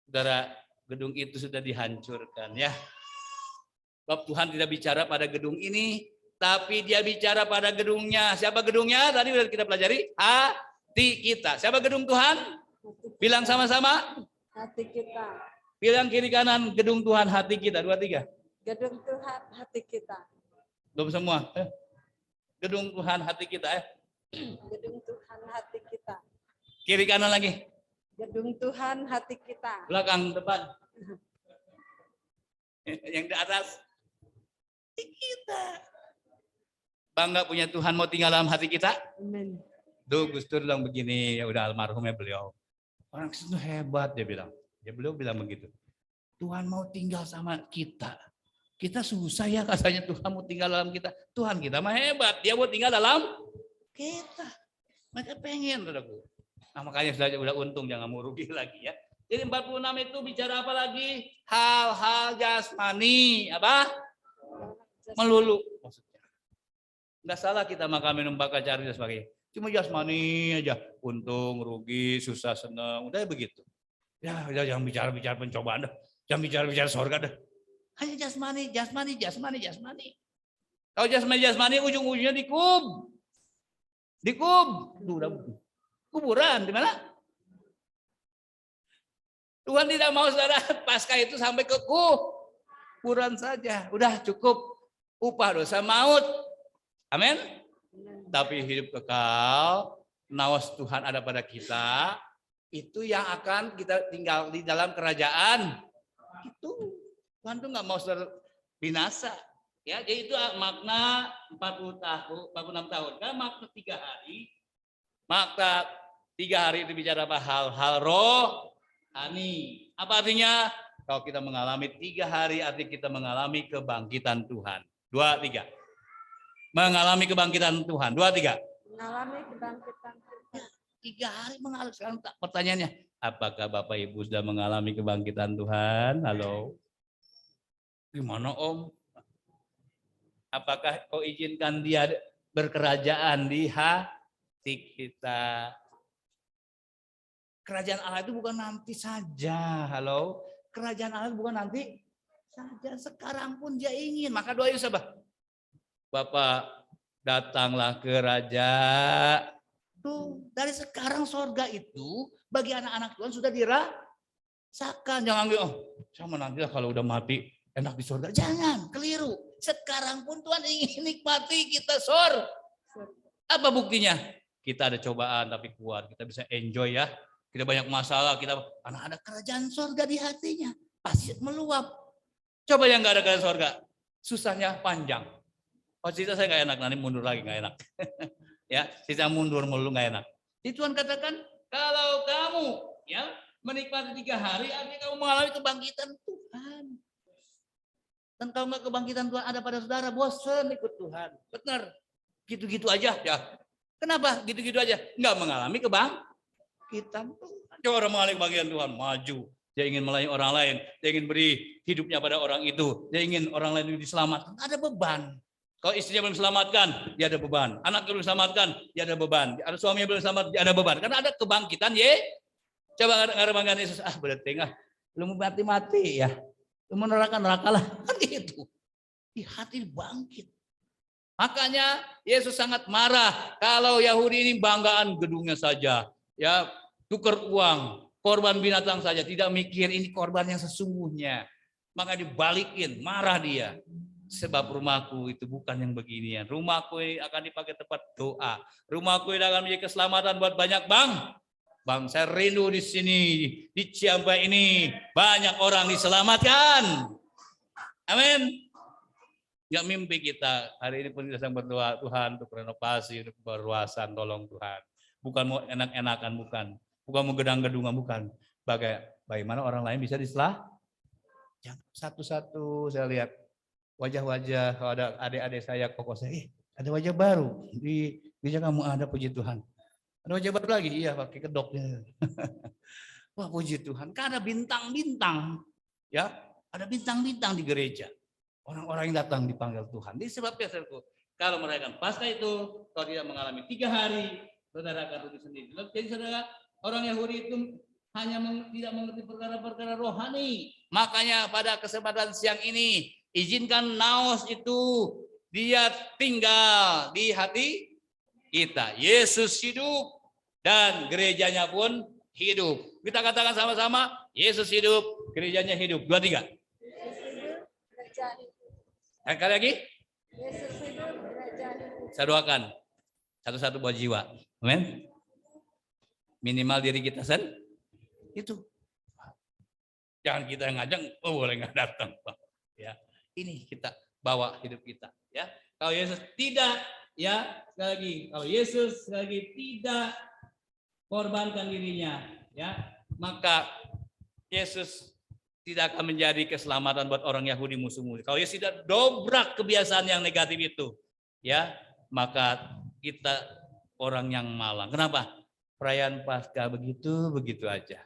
saudara, gedung itu sudah dihancurkan ya. Sebab Tuhan tidak bicara pada gedung ini, tapi dia bicara pada gedungnya. Siapa gedungnya? Tadi sudah kita pelajari. Hati kita. Siapa gedung Tuhan? Bilang sama-sama. Hati kita. Bilang kiri kanan, gedung Tuhan hati kita. 2, 3. Gedung Tuhan hati kita. Belum semua. Gedung Tuhan hati kita. Gedung Tuhan hati kita. Kiri kanan lagi. Gedung Tuhan hati kita. Belakang, depan. Yang di atas. Kita. Bangga punya Tuhan mau tinggal dalam hati kita. Amin. Duh, Gus Dur bilang begini, ya udah almarhumnya beliau. Orang itu hebat dia bilang. Ya beliau bilang begitu. Tuhan mau tinggal sama kita. Kita susah ya katanya Tuhan mau tinggal dalam kita. Tuhan kita mah hebat. Dia mau tinggal dalam kita. Mereka pengen. Saudaraku. Nah makanya sudah untung jangan mau rugi lagi ya. Jadi 46 itu bicara apa lagi? Hal-hal jasmani. Apa? Melulu. Maksudnya. Nggak salah kita makan minum bakar cari dan sebagainya. Cuma jasmani aja. Untung, rugi, susah, senang. Udah begitu. Ya jangan bicara pencobaan dah. Jangan bicara surga dah. Hanya jasmani. Kalau jasmani ujung-ujungnya dikub. Udah kuburan di mana? Tuhan tidak mau saudara Paskah itu sampai ke kuburan saja. Udah cukup upah dosa maut. Amin. Tapi hidup kekal, nawas Tuhan ada pada kita, itu yang akan kita tinggal di dalam kerajaan. Itu Tuhan tuh nggak mau saudara binasa. Ya, jadi itu makna 46 tahun. Kan makna 3 hari. Makna 3 hari itu bicara apa? Hal-hal rohani. Apa artinya? Kalau kita mengalami 3 hari, artinya kita mengalami kebangkitan Tuhan. 2, 3. Mengalami kebangkitan Tuhan. 2, 3. Mengalami kebangkitan Tuhan. 3 hari mengalami. Sekarang pertanyaannya, apakah Bapak Ibu sudah mengalami kebangkitan Tuhan? Halo? Gimana Om? Apakah kau izinkan dia berkerajaan di hati kita? Kerajaan Allah itu bukan nanti saja. Halo? Kerajaan Allah bukan nanti saja. Sekarang pun dia ingin. Maka doa Yusuf. Bapak, datanglah ke raja. Tuh, dari sekarang sorga itu bagi anak-anak Tuhan sudah dirasakan. Jangan sama nantilah kalau udah mati enak di sorga. Jangan, keliru. Sekarang pun Tuhan ingin nikmati kita Apa buktinya? Kita ada cobaan tapi kuat. Kita bisa enjoy ya. Kita banyak masalah. Kita ada kerajaan sorga di hatinya. Pasti meluap. Coba yang nggak ada kerajaan sorga. Susahnya panjang. Oh cerita saya nggak enak. Nanti mundur lagi nggak enak. Ya, cerita mundur mulu nggak enak. Jadi Tuhan katakan, kalau kamu ya menikmati 3 hari, artinya kamu mengalami kebangkitan Tuhan. Dan kalau nggak kebangkitan Tuhan ada pada saudara, bosan ikut Tuhan. Benar. Gitu-gitu aja ya. Kenapa gitu-gitu aja? Nggak mengalami kebangkitan Tuhan. Coba orang mengalami kebangkitan Tuhan, maju. Dia ingin melayani orang lain. Dia ingin beri hidupnya pada orang itu. Dia ingin orang lain diselamatkan. Ada beban. Kalau istrinya belum diselamatkan, dia ada beban. Anaknya belum diselamatkan, dia ada beban. Ada suaminya belum diselamatkan, dia ada beban. Karena ada kebangkitan, Coba ngarep Yesus, berarti belum mati-mati ya. Neraka lah kan gitu. Di hati bangkit. Makanya Yesus sangat marah kalau Yahudi ini banggaan gedungnya saja, ya tukar uang, korban binatang saja, tidak mikir ini korban yang sesungguhnya. Maka dibalikin, marah dia. Sebab rumahku itu bukan yang beginian. Rumahku ini akan dipakai tempat doa. Rumahku ini akan menjadi keselamatan buat banyak Bang, saya rindu di sini, di Ciampai ini banyak orang diselamatkan. Amin. Gak mimpi kita hari ini pun kita sedang berdoa Tuhan untuk renovasi, untuk perluasan, tolong Tuhan. Bukan mau enak-enakan, bukan mau gedang-gedungan, bukan. Bagaimana orang lain bisa diselamatkan? Satu-satu saya lihat wajah-wajah, kalau ada adik-adik saya, koko saya, ada wajah baru di gereja kamu ada, puji Tuhan. Ada wajah baru lagi, iya pakai kedoknya. Wah puji Tuhan, kan ada bintang-bintang, ya ada bintang-bintang di gereja. Orang-orang yang datang dipanggil Tuhan. Ini sebabnya kalau merayakan Paskah itu, kalau tidak mengalami 3 hari, saudara akan rugi sendiri. Jadi saudara, orang Yahudi itu hanya tidak mengerti perkara-perkara rohani. Makanya pada kesempatan siang ini, izinkan naos itu dia tinggal di hati kita. Yesus hidup dan gerejanya pun hidup. Kita katakan sama-sama, Yesus hidup, gerejanya hidup. 2, 3. Sekali lagi. Yesus hidup, gereja hidup. Saya doakan satu-satu buat jiwa. Amin. Minimal diri kita itu. Jangan kita yang ngajak, boleh nggak datang. Ya, ini kita bawa hidup kita. Ya, kalau Yesus tidak, ya sekali lagi, kalau Yesus sekali lagi tidak korbankan dirinya, ya maka Yesus tidak akan menjadi keselamatan buat orang Yahudi musuh-musuh. Kalau Yesus tidak dobrak kebiasaan yang negatif itu, ya maka kita orang yang malang. Kenapa? Perayaan Paskah begitu aja.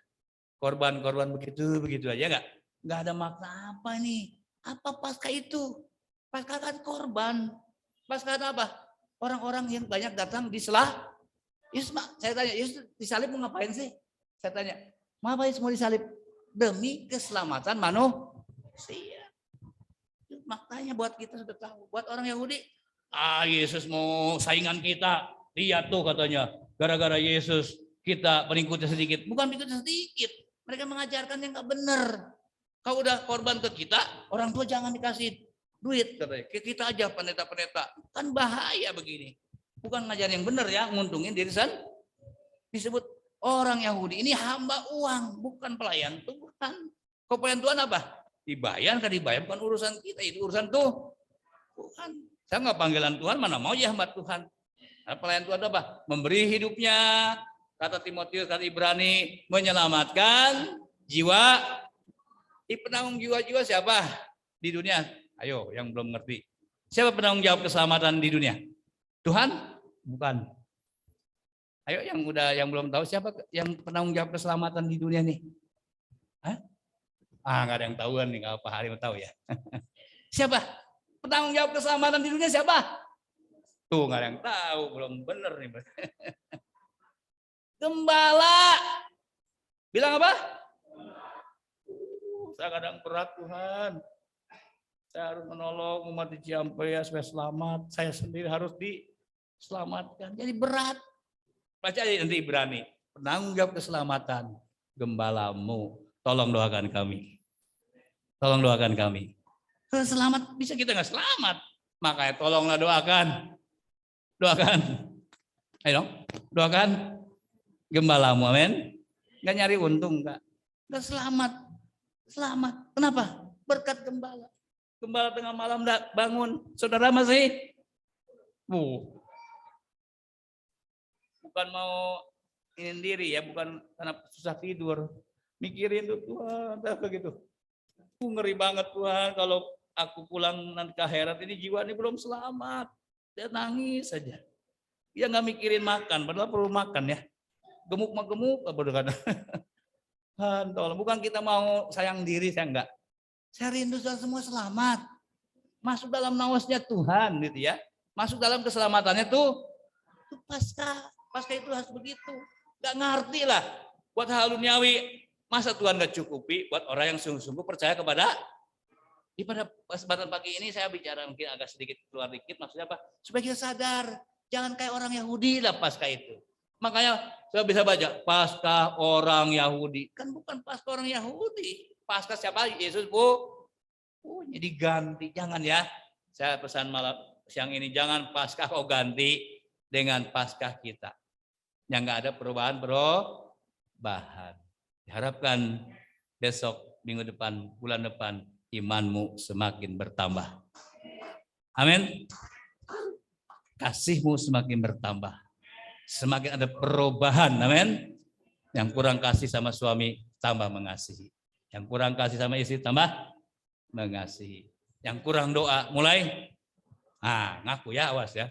Korban-korban begitu aja, nggak ada makna apa nih? Apa Paskah itu? Paskah kan korban. Paskah apa? Orang-orang yang banyak datang diselah. Yesus, saya tanya, Yesus disalib mau ngapain sih? Saya tanya, mau apa Yesus mau disalib? Demi keselamatan manusia. Itu maknanya buat kita sudah tahu. Buat orang Yahudi, Yesus mau saingan kita. Lihat tuh katanya, gara-gara Yesus kita pengikutnya sedikit. Bukan pengikutnya sedikit. Mereka mengajarkan yang nggak benar. Kalau udah korban ke kita, orang tua jangan dikasih duit katanya. Ke kita aja pendeta-pendeta. Kan bahaya begini. Bukan ngajarin yang benar ya, nguntungin diri sendiri. Disebut orang Yahudi ini hamba uang, bukan pelayan Tuhan. Kok pelayan Tuhan apa? Dibayar kan dibayar, bukan urusan kita, itu urusan Tuhan. Saya nggak panggilan Tuhan, mana mau ya hamba Tuhan. Nah, pelayan Tuhan apa? Memberi hidupnya, kata Timotius, kata Ibrani, menyelamatkan jiwa. Penanggung jiwa-jiwa siapa di dunia? Ayo, yang belum ngerti. Siapa penanggung jawab keselamatan di dunia? Tuhan? Bukan. Ayo yang belum tahu siapa yang penanggung jawab keselamatan di dunia nih? Hah? Nggak ada yang tahuan nih, nggak apa hari mau tahu ya. Siapa penanggung jawab keselamatan di dunia siapa? Tuh nggak ada yang tahu, belum bener nih. Gembala. Bilang apa? Saya kadang berat Tuhan. Saya harus menolong umat di Ciampea ya, supaya selamat. Saya sendiri harus diselamatkan. Jadi berat. Baca aja nanti Ibrani. Penanggung jawab keselamatan gembalamu. Tolong doakan kami. Tolong doakan kami. Kalau selamat bisa kita nggak selamat. Makanya tolonglah doakan. Doakan. Ayo dong. Doakan gembalamu. Amin. Nggak nyari untung Kak. Nggak selamat. Selamat. Kenapa? Berkat gembala. Gembala tengah malam bangun. Saudara masih? Bukan mau ingin diri ya, bukan karena susah tidur. Mikirin tuh Tuhan, begitu. Ngeri banget Tuhan kalau aku pulang nanti ke akhirat ini jiwa ini belum selamat. Dia nangis saja. Dia nggak mikirin makan, padahal perlu makan ya. Gemuk mah gemuk, apa Tuhan, tolong. Bukan kita mau sayang diri, saya enggak. Saya rindu saudara semua selamat. Masuk dalam nawasnya Tuhan gitu ya. Masuk dalam keselamatannya tuh Paskah. Paskah itu harus begitu. Enggak ngerti lah. Buat hal duniawi, masa Tuhan enggak cukupi buat orang yang sungguh-sungguh percaya kepada. Di pada kesempatan pagi ini saya bicara mungkin agak sedikit keluar dikit, maksudnya apa? Supaya kita sadar, jangan kayak orang Yahudi lah Paskah itu. Makanya saya bisa baca Paskah orang Yahudi. Kan bukan Paskah orang Yahudi. Paskah siapa? Yesus jadi ganti. Jangan ya. Saya pesan malam siang ini jangan Paskah kau ganti dengan Paskah kita. Yang nggak ada perubahan. Diharapkan besok, minggu depan, bulan depan imanmu semakin bertambah. Amin. Kasihmu semakin bertambah. Semakin ada perubahan, amin. Yang kurang kasih sama suami, tambah mengasihi. Yang kurang kasih sama istri, tambah mengasihi. Yang kurang doa, mulai, ngaku ya, awas ya.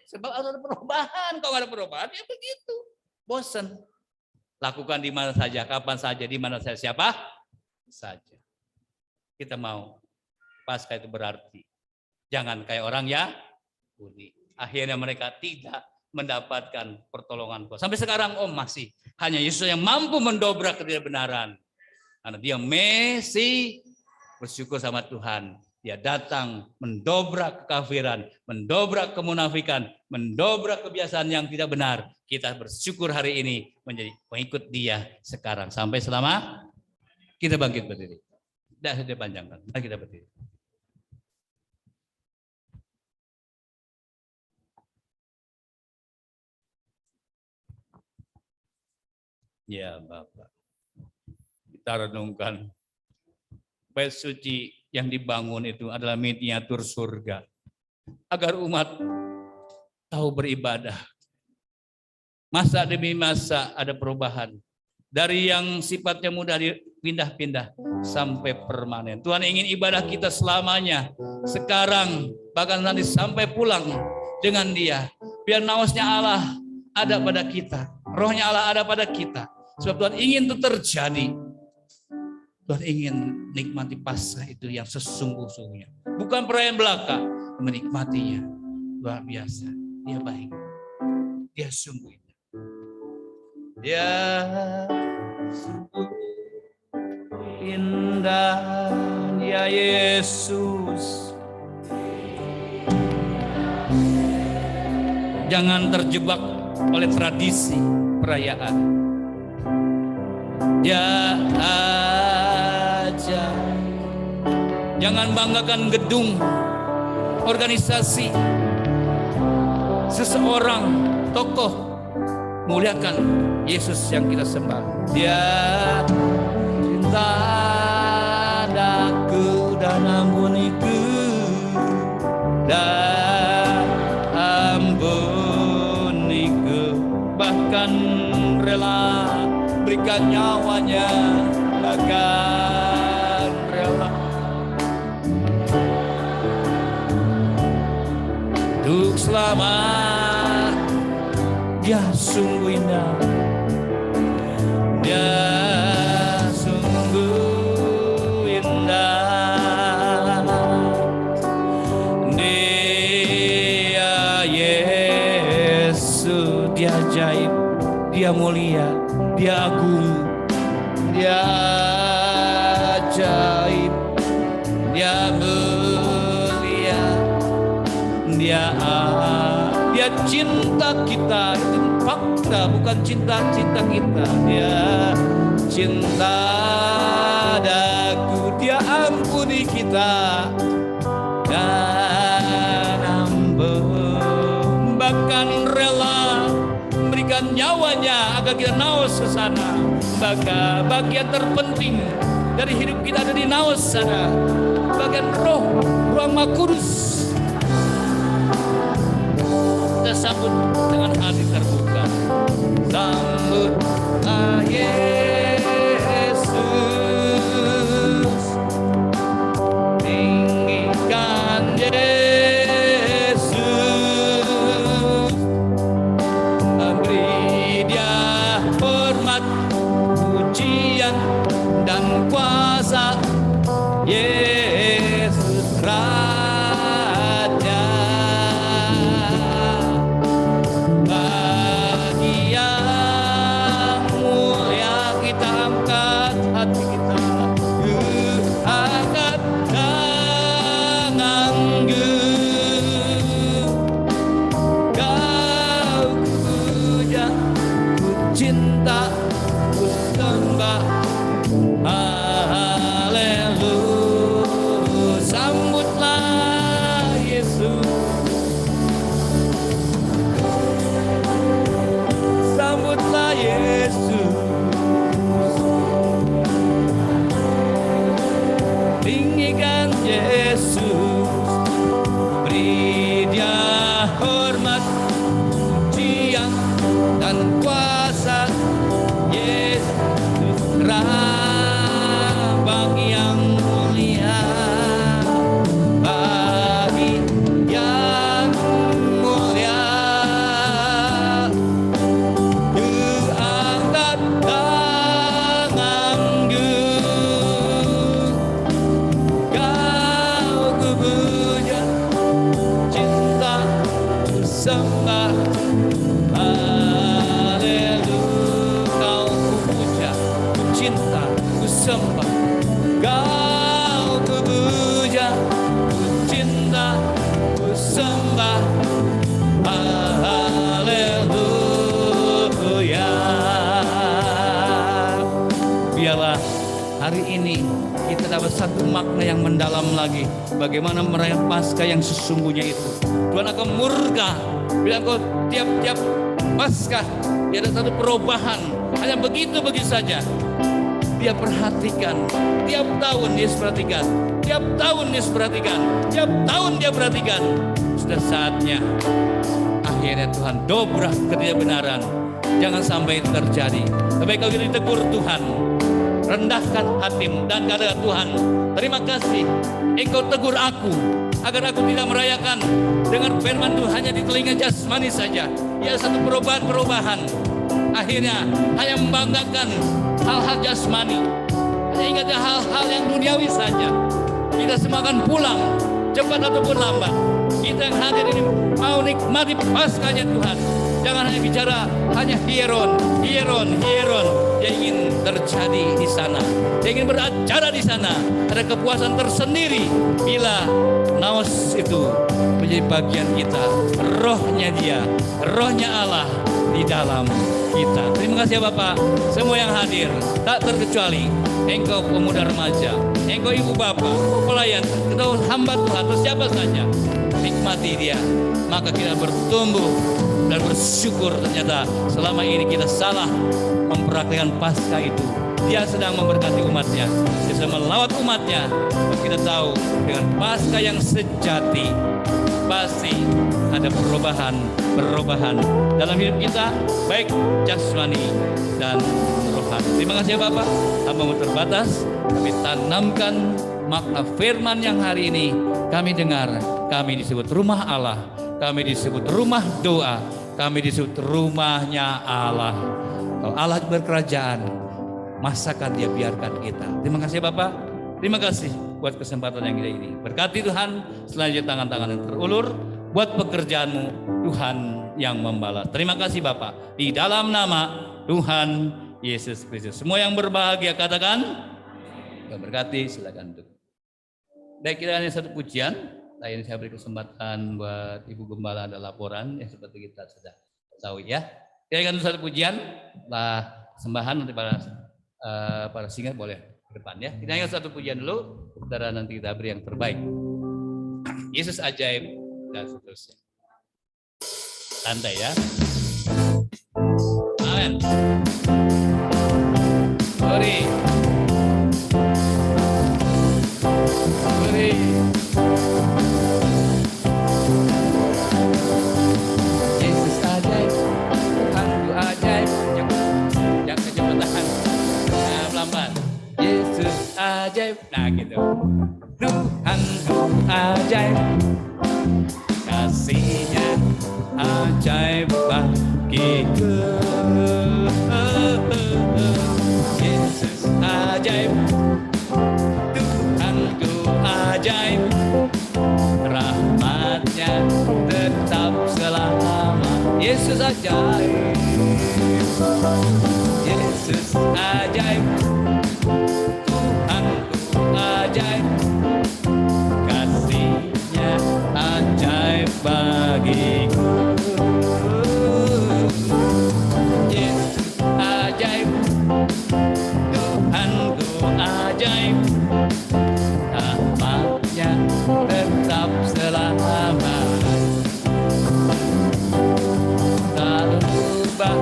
Sebab ada perubahan, kalau ada perubahan, ya begitu. Bosan. Lakukan di mana saja, kapan saja, di mana saja, siapa saja. Kita mau, Paskah itu berarti, jangan kayak orang Yahudi. Akhirnya mereka tidak mendapatkan pertolongan Tuhan. Sampai sekarang masih hanya Yesus yang mampu mendobrak ketidakbenaran. Karena dia Mesih, bersyukur sama Tuhan. Dia datang mendobrak kekafiran, mendobrak kemunafikan, mendobrak kebiasaan yang tidak benar. Kita bersyukur hari ini menjadi pengikut dia sekarang. Sampai selama kita bangkit berdiri. Tidak saya panjangkan, mari kita berdiri. Ya Bapak, kita renungkan bait suci yang dibangun itu adalah miniatur surga. Agar umat tahu beribadah. Masa demi masa ada perubahan. Dari yang sifatnya mudah dipindah-pindah sampai permanen. Tuhan ingin ibadah kita selamanya. Sekarang bahkan nanti sampai pulang dengan dia. Biar nawasnya Allah ada pada kita. Rohnya Allah ada pada kita. Sebab Tuhan ingin itu terjadi. Tuhan ingin nikmati Paskah itu yang sesungguh-sungguhnya. Bukan perayaan belaka. Menikmatinya. Luar biasa. Dia baik. Dia sungguh. Dia sungguh indah. Ya Yesus. Jangan terjebak oleh tradisi perayaan. Dia ajaib saja. Jangan banggakan gedung, organisasi, seseorang, tokoh. Muliakan Yesus yang kita sembah. Dia cinta daku dan ampuniku dan ampuniku, bahkan rela berikan nyawanya, bahkan rela untuk selamat. Dia sungguh indah, dia sungguh indah. Dia Yesus, dia ajaib, dia mulia, dia agung, dia ajaib, dia mulia, dia cinta kita. Itu fakta, bukan cinta-cinta kita. Dia cinta daku, dia ampuni kita dan ampun, bahkan rela memberikan nyawanya agar kita naos ke sana. Maka bagian terpenting dari hidup kita ada di naos sana, bagian roh, ruang Maha Kudus. Kita sambut dengan hati terbuka. Sambutlah Yesus, tinggikan Yesus, beri Dia hormat, pujian dan kuasa. Yesus Raja. Hari ini kita dapat satu makna yang mendalam lagi. Bagaimana merayakan Paskah yang sesungguhnya itu. Tuhan akan murka bila kau tiap-tiap Paskah ada satu perubahan. Hanya begitu saja. Dia perhatikan. Tiap tahun dia perhatikan. Tiap tahun dia perhatikan. Tiap tahun dia perhatikan. Sudah saatnya akhirnya Tuhan dobrak ketidakbenaran. Jangan sampai terjadi. Tapi kalau kita ditegur Tuhan, rendahkan hatimu dan katakan, Tuhan, terima kasih Engkau tegur aku agar aku tidak merayakan dengan firman Tuhan hanya di telinga jasmani saja. Ya, satu perubahan. Akhirnya hanya membanggakan hal-hal jasmani, hanya ingat hal-hal yang duniawi saja. Kita semua akan pulang, cepat ataupun lambat. Kita yang hadir ini mau nikmati Paskahnya Tuhan. Jangan hanya bicara hanya hieron. Dia ingin terjadi di sana. Dia ingin beracara di sana. Ada kepuasan tersendiri bila naos itu menjadi bagian kita. Rohnya Dia, rohnya Allah di dalam kita. Terima kasih ya Bapak, semua yang hadir, tak terkecuali engkau pemuda remaja, engkau ibu bapak, pelayan, atau hamba Tuhan, atau siapa saja, nikmati dia. Maka kita bertumbuh dan bersyukur ternyata selama ini kita salah mempraktikkan Paskah itu. Dia sedang memberkati umatnya, dia sedang melawat umatnya. Dan kita tahu dengan Paskah yang sejati pasti ada perubahan dalam hidup kita, baik jasmani dan rohani. Terima kasih ya Bapak, hamba-Mu terbatas, kami tanamkan makna firman yang hari ini kami dengar. Kami disebut rumah Allah, kami disebut rumah doa, kami disebut rumahnya Allah. Kalau Allah berkerajaan, masakan dia biarkan kita. Terima kasih Bapak, terima kasih buat kesempatan yang ini. Berkati Tuhan, selanjutnya tangan-tangan yang terulur, buat pekerjaanmu Tuhan yang membalas. Terima kasih Bapak, di dalam nama Tuhan Yesus Kristus. Semua yang berbahagia katakan, Tuhan berkati, silakan duduk. Baik, kita hanya satu pujian. Lain saya beri kesempatan buat Ibu Gembala ada laporan yang seperti kita sudah tahu ya. Kita akan satu pujian, lah sembahan nanti para singer boleh ke depan ya. Kita ingat satu pujian dulu, saudara, nanti kita beri yang terbaik. Yesus ajaib dan seterusnya. Santai ya. Amin. Sorry. Yesus ajaib, Tuhanku ajaib. Jangan kecepatan. Pelan-pelan. Yesus ajaib. Nah gitu. Tuhanku ajaib, kasih-Nya ajaib bagiku. Yesus ajaib, Tuhanku ajaib, rahmat-Nya tetap selama. Yesus ajaib, Yesus ajaib, Tuhanku ajaib, kasih-Nya ajaib bagiku. Yesus ajaib, Tuhanku ajaib, rahmat-Nya tetap selama. Tak berubah,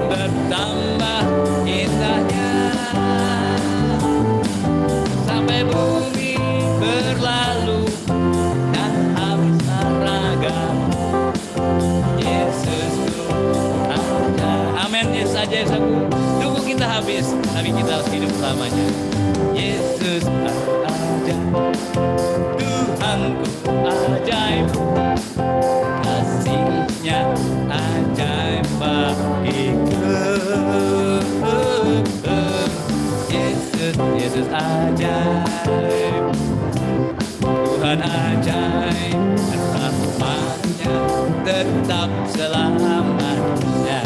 bertambah indahnya sampai bumi berlalu dan habis raga. Yesusku ada. Amin. Yesus aja tunggu kita habis, tapi kita harus hidup selamanya. Yesus ajaib, Tuhanku ajaib, kasih-Nya ajaib bagiku. Yesus ajaib, Tuhan ajaib, dan rahmat-Nya tetap selamanya.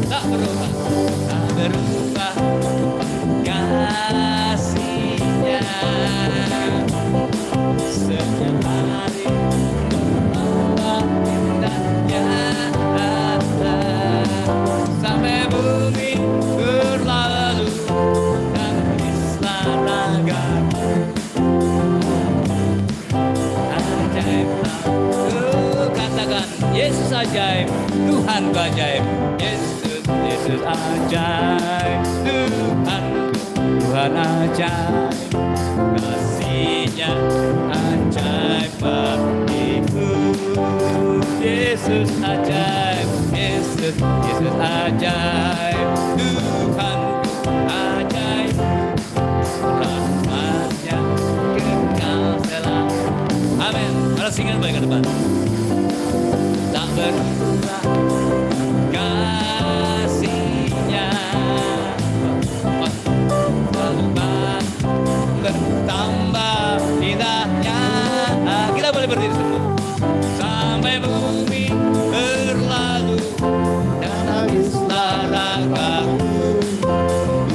Tak berubah, tak berubah kasih-Nya. Setiap hari bertambah indahnya sampai bumi berlalu dan habislah raga. Ajaib, katakan Yesus ajaib, Tuhan ajaib. Yesus ajaib, Tuhan ajaib, kasih-Nya ajaib bagiku. Yesus ajaib, Yesus ajaib, Tuhan ajaib, rahmat-Nya kekal selama. Amin. Para singan balik ke depan. Tak berubah kasih-Nya, bertambah indahnya. Kita boleh berdiri semua. Sampai bumi berlalu dan habislah ragaku.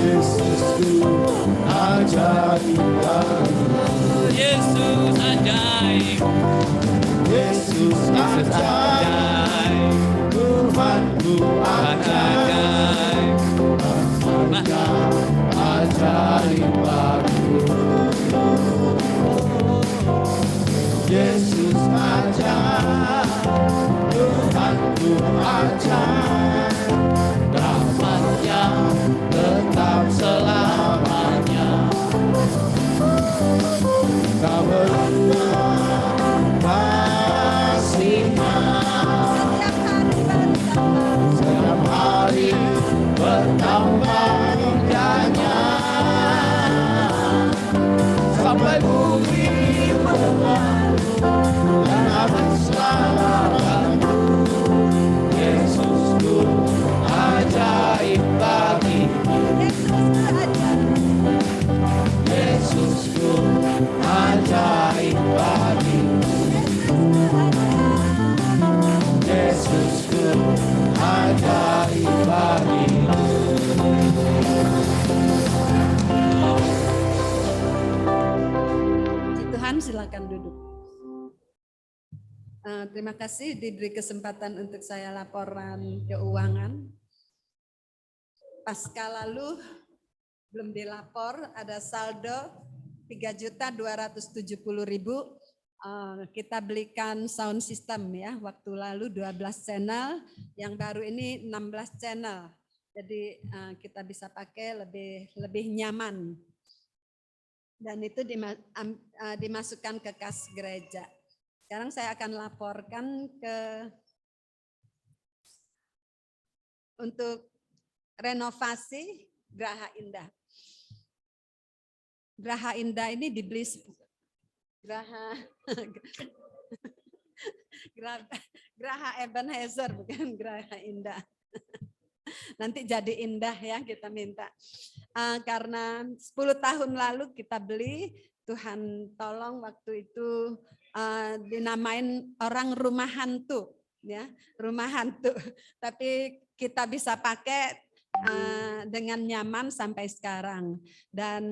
Yesusku ajaib, Yesus ajaib. Yesus ajar, Tuhanku ajar, rahmat-Nya tetap selamanya. Kau berubah kasih-Nya, setiap hari bertambah indahnya, sampai bumi berlalu dan habis selamanya. Yesusku ajaib bagiku, Yesusku ajaib bagiku, Yesusku ajaib bagiku. Puji Tuhan, silakan duduk. Terima kasih diberi kesempatan untuk saya laporan keuangan. Pasca lalu belum dilapor, ada saldo 3.270.000. Kita belikan sound system ya, waktu lalu 12 channel, yang baru ini 16 channel. Jadi kita bisa pakai lebih nyaman. Dan itu dimasukkan ke kas gereja. Sekarang saya akan laporkan untuk renovasi Graha Indah. Graha Indah ini dibeli Graha Ebenezer, bukan Graha Indah. Nanti jadi indah ya, kita minta. Karena 10 tahun lalu kita beli, Tuhan tolong waktu itu dinamain orang rumah hantu, ya, rumah hantu. Tapi kita bisa pakai dengan nyaman sampai sekarang. Dan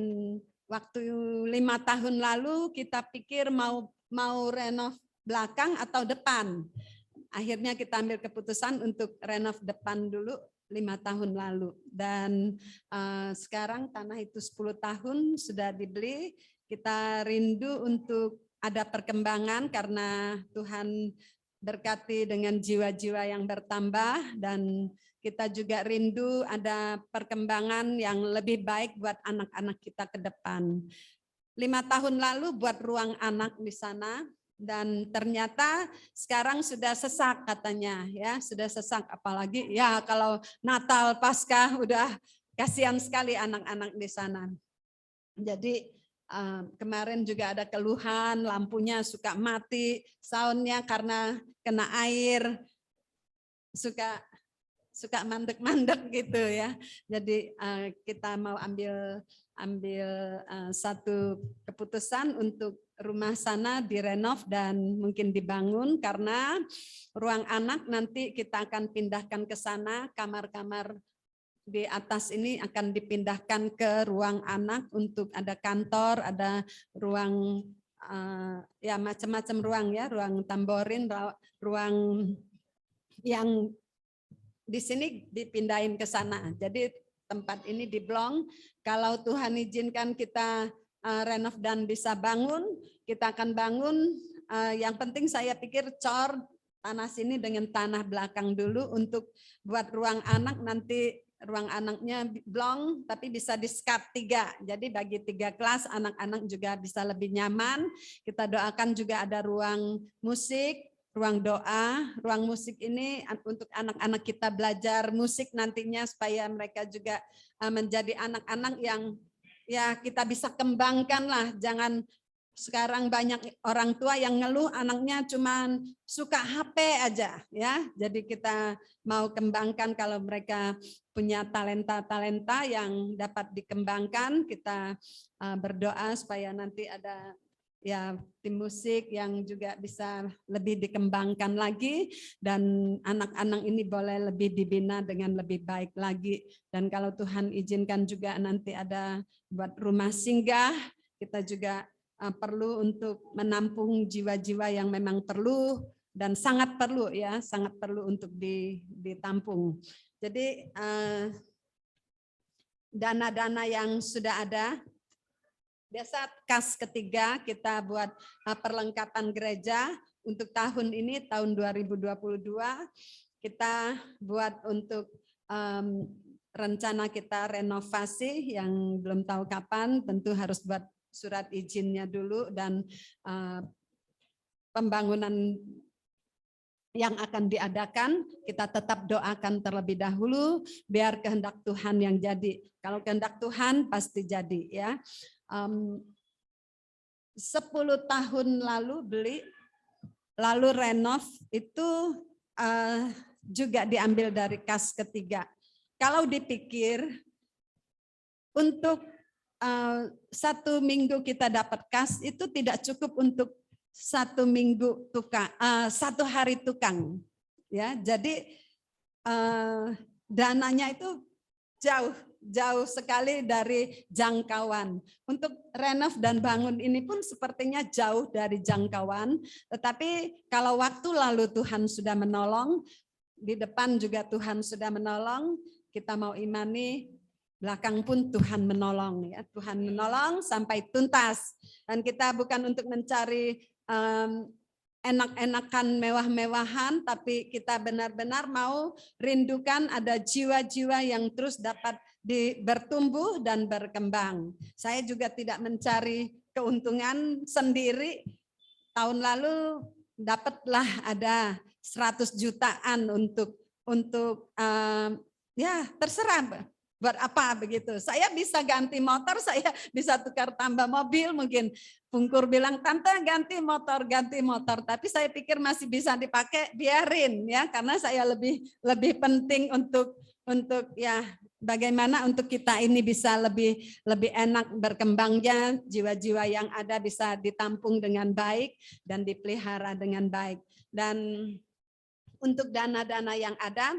waktu 5 tahun lalu kita pikir mau renov belakang atau depan. Akhirnya kita ambil keputusan untuk renov depan dulu 5 tahun lalu. Dan sekarang tanah itu 10 tahun sudah dibeli. Kita rindu untuk ada perkembangan karena Tuhan berkati dengan jiwa-jiwa yang bertambah, dan kita juga rindu ada perkembangan yang lebih baik buat anak-anak kita ke depan. 5 tahun lalu buat ruang anak di sana, dan ternyata sekarang sudah sesak katanya, ya sudah sesak, apalagi ya kalau Natal Paskah udah kasihan sekali anak-anak di sana. Jadi kemarin juga ada keluhan lampunya suka mati, soundnya karena kena air suka mandek-mandek gitu ya. Jadi kita mau ambil satu keputusan untuk rumah sana direnov dan mungkin dibangun, karena ruang anak nanti kita akan pindahkan ke sana, kamar-kamar di atas ini akan dipindahkan ke ruang anak untuk ada kantor, ada ruang ya macam-macam ruang ya, ruang tamborin, ruang yang di sini dipindahin ke sana. Jadi tempat ini diblong. Kalau Tuhan izinkan kita renov dan bisa bangun, kita akan bangun. Yang penting saya pikir cor tanah sini dengan tanah belakang dulu untuk buat ruang anak. Nanti ruang anaknya blong tapi bisa di-skap 3. Jadi bagi 3 kelas anak-anak juga bisa lebih nyaman. Kita doakan juga ada ruang musik, ruang doa. Ruang musik ini untuk anak-anak kita belajar musik nantinya supaya mereka juga menjadi anak-anak yang ya kita bisa kembangkan lah. Jangan sekarang banyak orang tua yang ngeluh anaknya cuman suka HP aja ya. Jadi kita mau kembangkan kalau mereka punya talenta-talenta yang dapat dikembangkan. Kita berdoa supaya nanti ada ya tim musik yang juga bisa lebih dikembangkan lagi, dan anak-anak ini boleh lebih dibina dengan lebih baik lagi. Dan kalau Tuhan izinkan juga nanti ada buat rumah singgah, kita juga perlu untuk menampung jiwa-jiwa yang memang perlu dan sangat perlu ya, sangat perlu untuk ditampung. Jadi dana-dana yang sudah ada Biasa kas ketiga kita buat perlengkapan gereja untuk tahun ini, tahun 2022 kita buat untuk rencana kita renovasi yang belum tahu kapan, tentu harus buat surat izinnya dulu dan pembangunan yang akan diadakan, kita tetap doakan terlebih dahulu biar kehendak Tuhan yang jadi. Kalau kehendak Tuhan pasti jadi ya. 10 tahun lalu beli, lalu renov itu juga diambil dari kas ketiga. Kalau dipikir untuk 1 minggu kita dapat kas itu tidak cukup untuk 1 minggu tukang, 1 hari tukang, ya. Jadi dananya itu jauh sekali dari jangkauan. Untuk renov dan bangun ini pun sepertinya jauh dari jangkauan. Tetapi kalau waktu lalu Tuhan sudah menolong, di depan juga Tuhan sudah menolong. Kita mau imani, belakang pun Tuhan menolong, ya. Tuhan menolong sampai tuntas. Dan kita bukan untuk mencari enak-enakan, mewah-mewahan, tapi kita benar-benar mau rindukan ada jiwa-jiwa yang terus dapat bertumbuh dan berkembang. Saya juga tidak mencari keuntungan sendiri. Tahun lalu dapatlah ada 100 jutaan untuk ya terserah buat apa begitu. Saya bisa ganti motor, saya bisa tukar tambah mobil, mungkin Pungkur bilang, tante ganti motor, tapi saya pikir masih bisa dipakai, biarin ya, karena saya lebih penting untuk ya bagaimana untuk kita ini bisa lebih enak berkembangnya, jiwa-jiwa yang ada bisa ditampung dengan baik dan dipelihara dengan baik. Dan untuk dana-dana yang ada,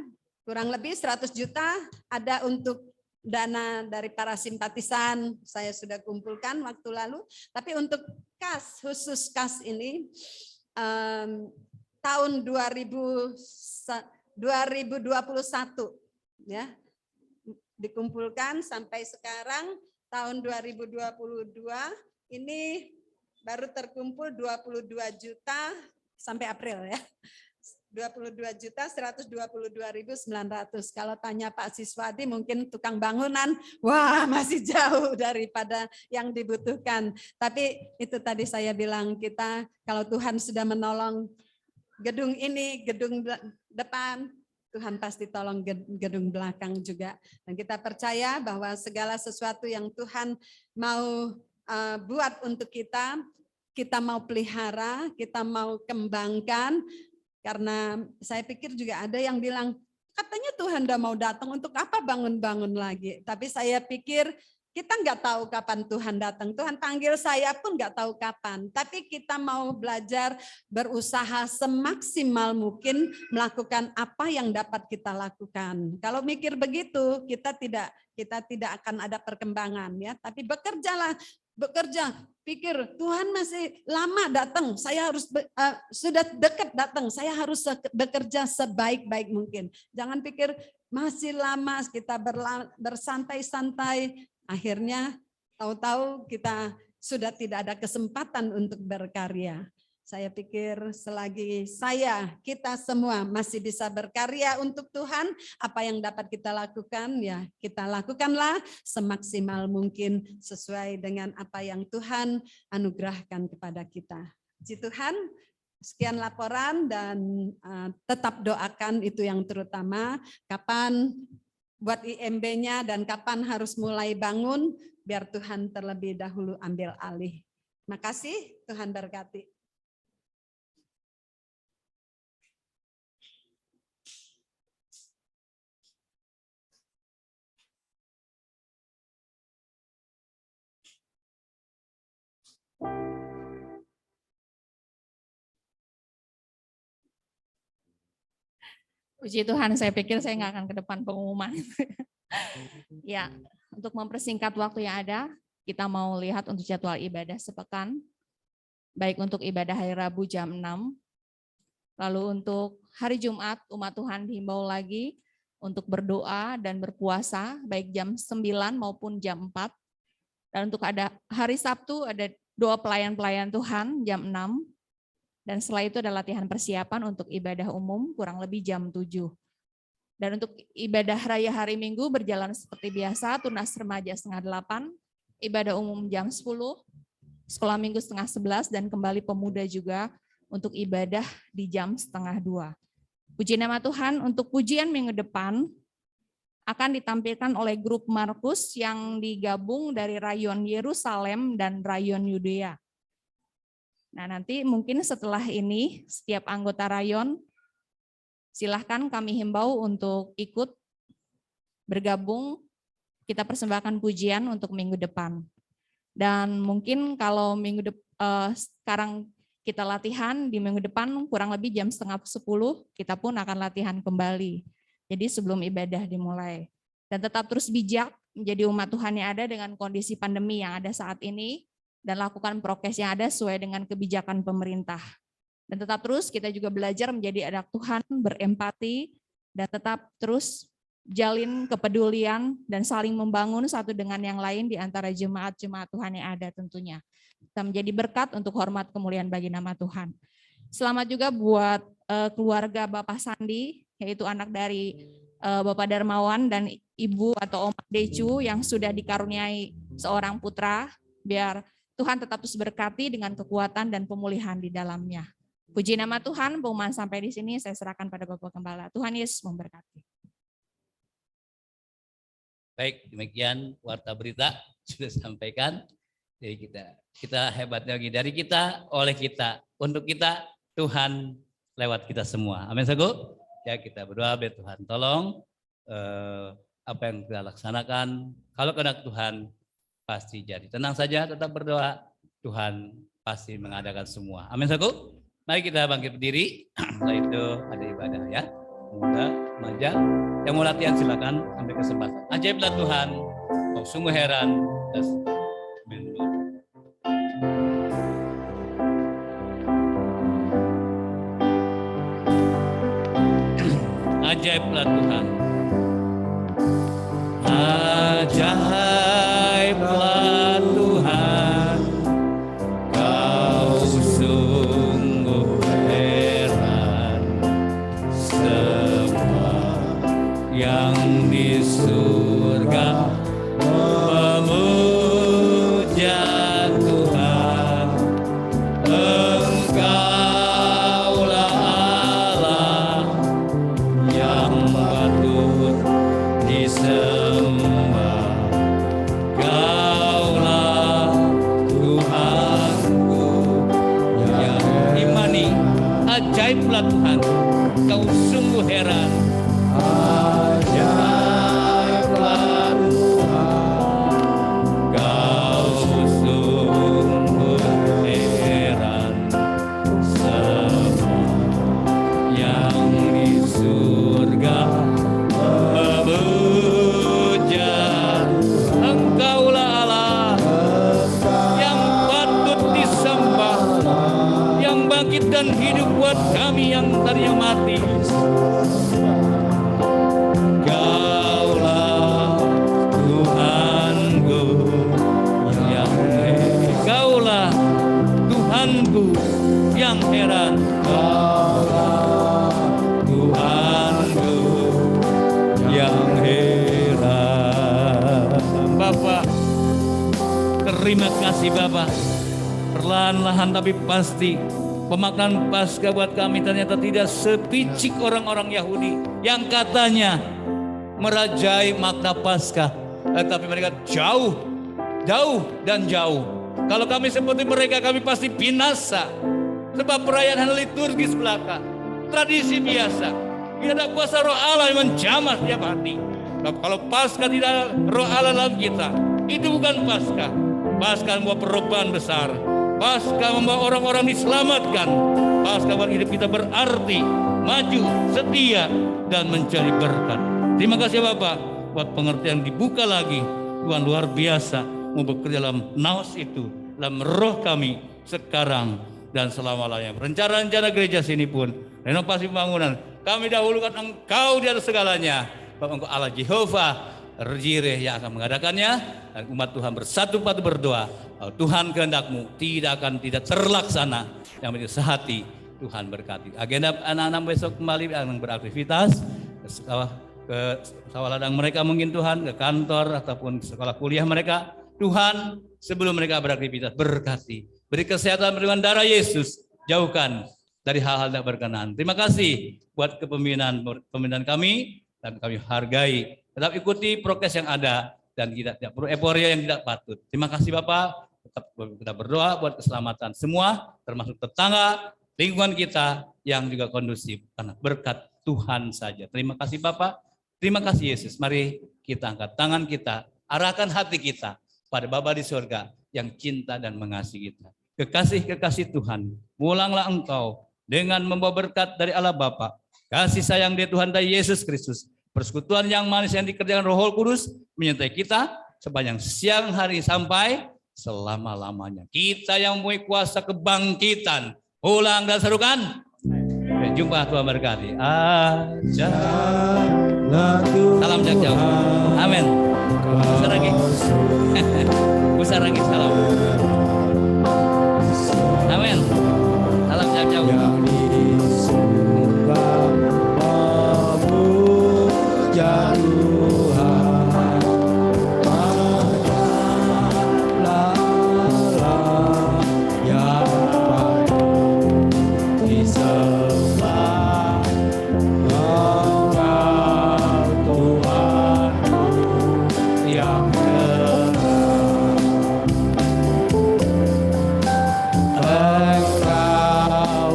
kurang lebih 100 juta ada untuk dana dari para simpatisan, saya sudah kumpulkan waktu lalu. Tapi untuk kas, khusus kas ini, tahun 2021 ya dikumpulkan sampai sekarang tahun 2022 ini baru terkumpul 22 juta sampai April ya. 22.122.900. Kalau tanya Pak Siswadi mungkin tukang bangunan, wah masih jauh daripada yang dibutuhkan. Tapi itu tadi saya bilang, kita kalau Tuhan sudah menolong gedung ini, gedung depan, Tuhan pasti tolong gedung belakang juga. Dan kita percaya bahwa segala sesuatu yang Tuhan mau buat untuk kita mau pelihara, kita mau kembangkan. Karena saya pikir juga ada yang bilang, katanya Tuhan udah mau datang, untuk apa bangun-bangun lagi. Tapi saya pikir kita nggak tahu kapan Tuhan datang. Tuhan panggil saya pun nggak tahu kapan. Tapi kita mau belajar berusaha semaksimal mungkin melakukan apa yang dapat kita lakukan. Kalau mikir begitu, kita tidak akan ada perkembangan ya. Tapi bekerja, pikir Tuhan masih lama datang, saya harus sudah dekat datang, saya harus bekerja sebaik-baik mungkin. Jangan pikir masih lama, kita bersantai-santai, akhirnya tahu-tahu kita sudah tidak ada kesempatan untuk berkarya. Saya pikir selagi kita semua masih bisa berkarya untuk Tuhan, apa yang dapat kita lakukan, ya kita lakukanlah semaksimal mungkin sesuai dengan apa yang Tuhan anugerahkan kepada kita. Puji Tuhan, sekian laporan dan tetap doakan itu yang terutama, kapan buat IMB-nya dan kapan harus mulai bangun, biar Tuhan terlebih dahulu ambil alih. Terima kasih, Tuhan berkati. Puji Tuhan, saya pikir saya nggak akan ke depan pengumuman. Ya, untuk mempersingkat waktu yang ada, kita mau lihat untuk jadwal ibadah sepekan. Baik untuk ibadah hari Rabu jam 6. Lalu untuk hari Jumat, umat Tuhan dihimbau lagi untuk berdoa dan berpuasa, baik jam 9 maupun jam 4. Dan untuk ada hari Sabtu ada doa pelayan-pelayan Tuhan jam 6. Dan setelah itu ada latihan persiapan untuk ibadah umum kurang lebih jam 7. Dan untuk ibadah raya hari Minggu berjalan seperti biasa, tunas remaja setengah 8, ibadah umum jam 10, sekolah minggu setengah 11, dan kembali pemuda juga untuk ibadah di jam setengah 2. Puji nama Tuhan, untuk pujian minggu depan akan ditampilkan oleh grup Markus yang digabung dari rayon Yerusalem dan rayon Yudea. Nah, nanti mungkin setelah ini setiap anggota rayon silahkan kami himbau untuk ikut bergabung, kita persembahkan pujian untuk minggu depan. Dan mungkin kalau sekarang kita latihan, di minggu depan kurang lebih jam 9:30 kita pun akan latihan kembali. Jadi sebelum ibadah dimulai. Dan tetap terus bijak menjadi umat Tuhan yang ada dengan kondisi pandemi yang ada saat ini, dan lakukan prokes yang ada sesuai dengan kebijakan pemerintah. Dan tetap terus kita juga belajar menjadi anak Tuhan, berempati, dan tetap terus jalin kepedulian dan saling membangun satu dengan yang lain di antara jemaat-jemaat Tuhan yang ada tentunya. Kita menjadi berkat untuk hormat kemuliaan bagi nama Tuhan. Selamat juga buat keluarga Bapak Sandi, yaitu anak dari Bapak Darmawan dan Ibu atau Om Decu yang sudah dikaruniai seorang putra, biar Tuhan tetap terus berkati dengan kekuatan dan pemulihan di dalamnya. Puji nama Tuhan, pengumuman sampai di sini saya serahkan pada Bapak Gembala. Tuhan Yesus memberkati. Baik, demikian warta berita sudah sampaikan. Jadi kita hebatnya lagi dari kita, oleh kita, untuk kita, Tuhan lewat kita semua. Amin, Sagu. Ya, kita berdoa, biar Tuhan tolong apa yang kita laksanakan. Kalau kehendak Tuhan pasti jadi. Tenang saja, tetap berdoa. Tuhan pasti mengadakan semua. Amin, Sagu. Mari kita bangkit berdiri. Setelah itu ada ibadah ya. Pemuda, remaja, yang mau latihan silakan ambil kesempatan. Ajaiblah Tuhan, kau sungguh heran. Ajaiblah Tuhan. Ajaiblah Tuhan, kau sungguh heran. Semua yang di surga memuja Tuhan. Engkaulah Allah yang patut disembah. Kaulah Tuhanku yang imani. Ajaiblah Tuhan, kau sungguh heran. Ajaiblah Tuhan, kau sungguh heran. Semua yang di surga memuja. Engkaulah Allah yang patut disembah, yang bangkit dan hidup buat kami yang tadinya mati. Kaulah Tuhanku yang Kaulah Tuhanku yang heran. Kaulah Tuhanku yang heran. Bapak, terima kasih Bapak. Perlahan-lahan tapi pasti pemaknaan Paskah buat kami ternyata tidak sepicik orang-orang Yahudi yang katanya merajai makna Paskah, tetapi mereka jauh dan jauh. Kalau kami seperti mereka, kami pasti binasa. Sebab perayaan liturgis belaka, tradisi biasa, tidak ada kuasa roh Allah yang menjamah setiap hati. Kalau Paskah tidak ada roh Allah dalam kita, itu bukan Paskah. Paskah membawa perubahan besar. Paskah membawa orang-orang diselamatkan. Paskah buat hidup kita berarti, maju, setia, dan mencari berkat. Terima kasih Bapak buat pengertian dibuka lagi. Tuhan luar biasa mau bekerja dalam naos itu, dalam roh kami sekarang dan selama-lamanya. Rencana-rencana gereja sini pun, renovasi pembangunan, kami dahulukan Engkau di atas segalanya. Bapak Engkau Allah Jehovah, Jireh yang akan mengadakannya, dan umat Tuhan bersatu padu berdoa, Tuhan kehendak-Mu tidak terlaksana, yang menjadi sehati. Tuhan berkati. Agenda anak-anak besok kembali akan beraktivitas ke sawah ladang mereka mungkin Tuhan, ke kantor ataupun sekolah kuliah mereka. Tuhan, sebelum mereka beraktivitas, berkati. Beri kesehatan beriman darah Yesus, jauhkan dari hal-hal tidak berkenan. Terima kasih buat kepemimpinan kami, dan kami hargai. Tetap ikuti prokes yang ada, dan tidak perlu euforia yang tidak patut. Terima kasih Bapak. Tetap kita berdoa buat keselamatan semua, termasuk tetangga, lingkungan kita yang juga kondusif, karena berkat Tuhan saja. Terima kasih Bapak, terima kasih Yesus. Mari kita angkat tangan kita, arahkan hati kita pada Bapa di surga yang cinta dan mengasihi kita. Kekasih Tuhan, mulanglah Engkau dengan membawa berkat dari Allah Bapa, kasih sayang dari Tuhan dan Yesus Kristus, persekutuan yang manis yang dikerjakan Roh Kudus menyertai kita sepanjang siang hari sampai selama-lamanya. Kita yang mempunyai kuasa kebangkitan, ulang dan serukan. Sampai jumpa, Tuhan berkati. Salam jauh. Amin. Besar lagi. Besar lagi salam.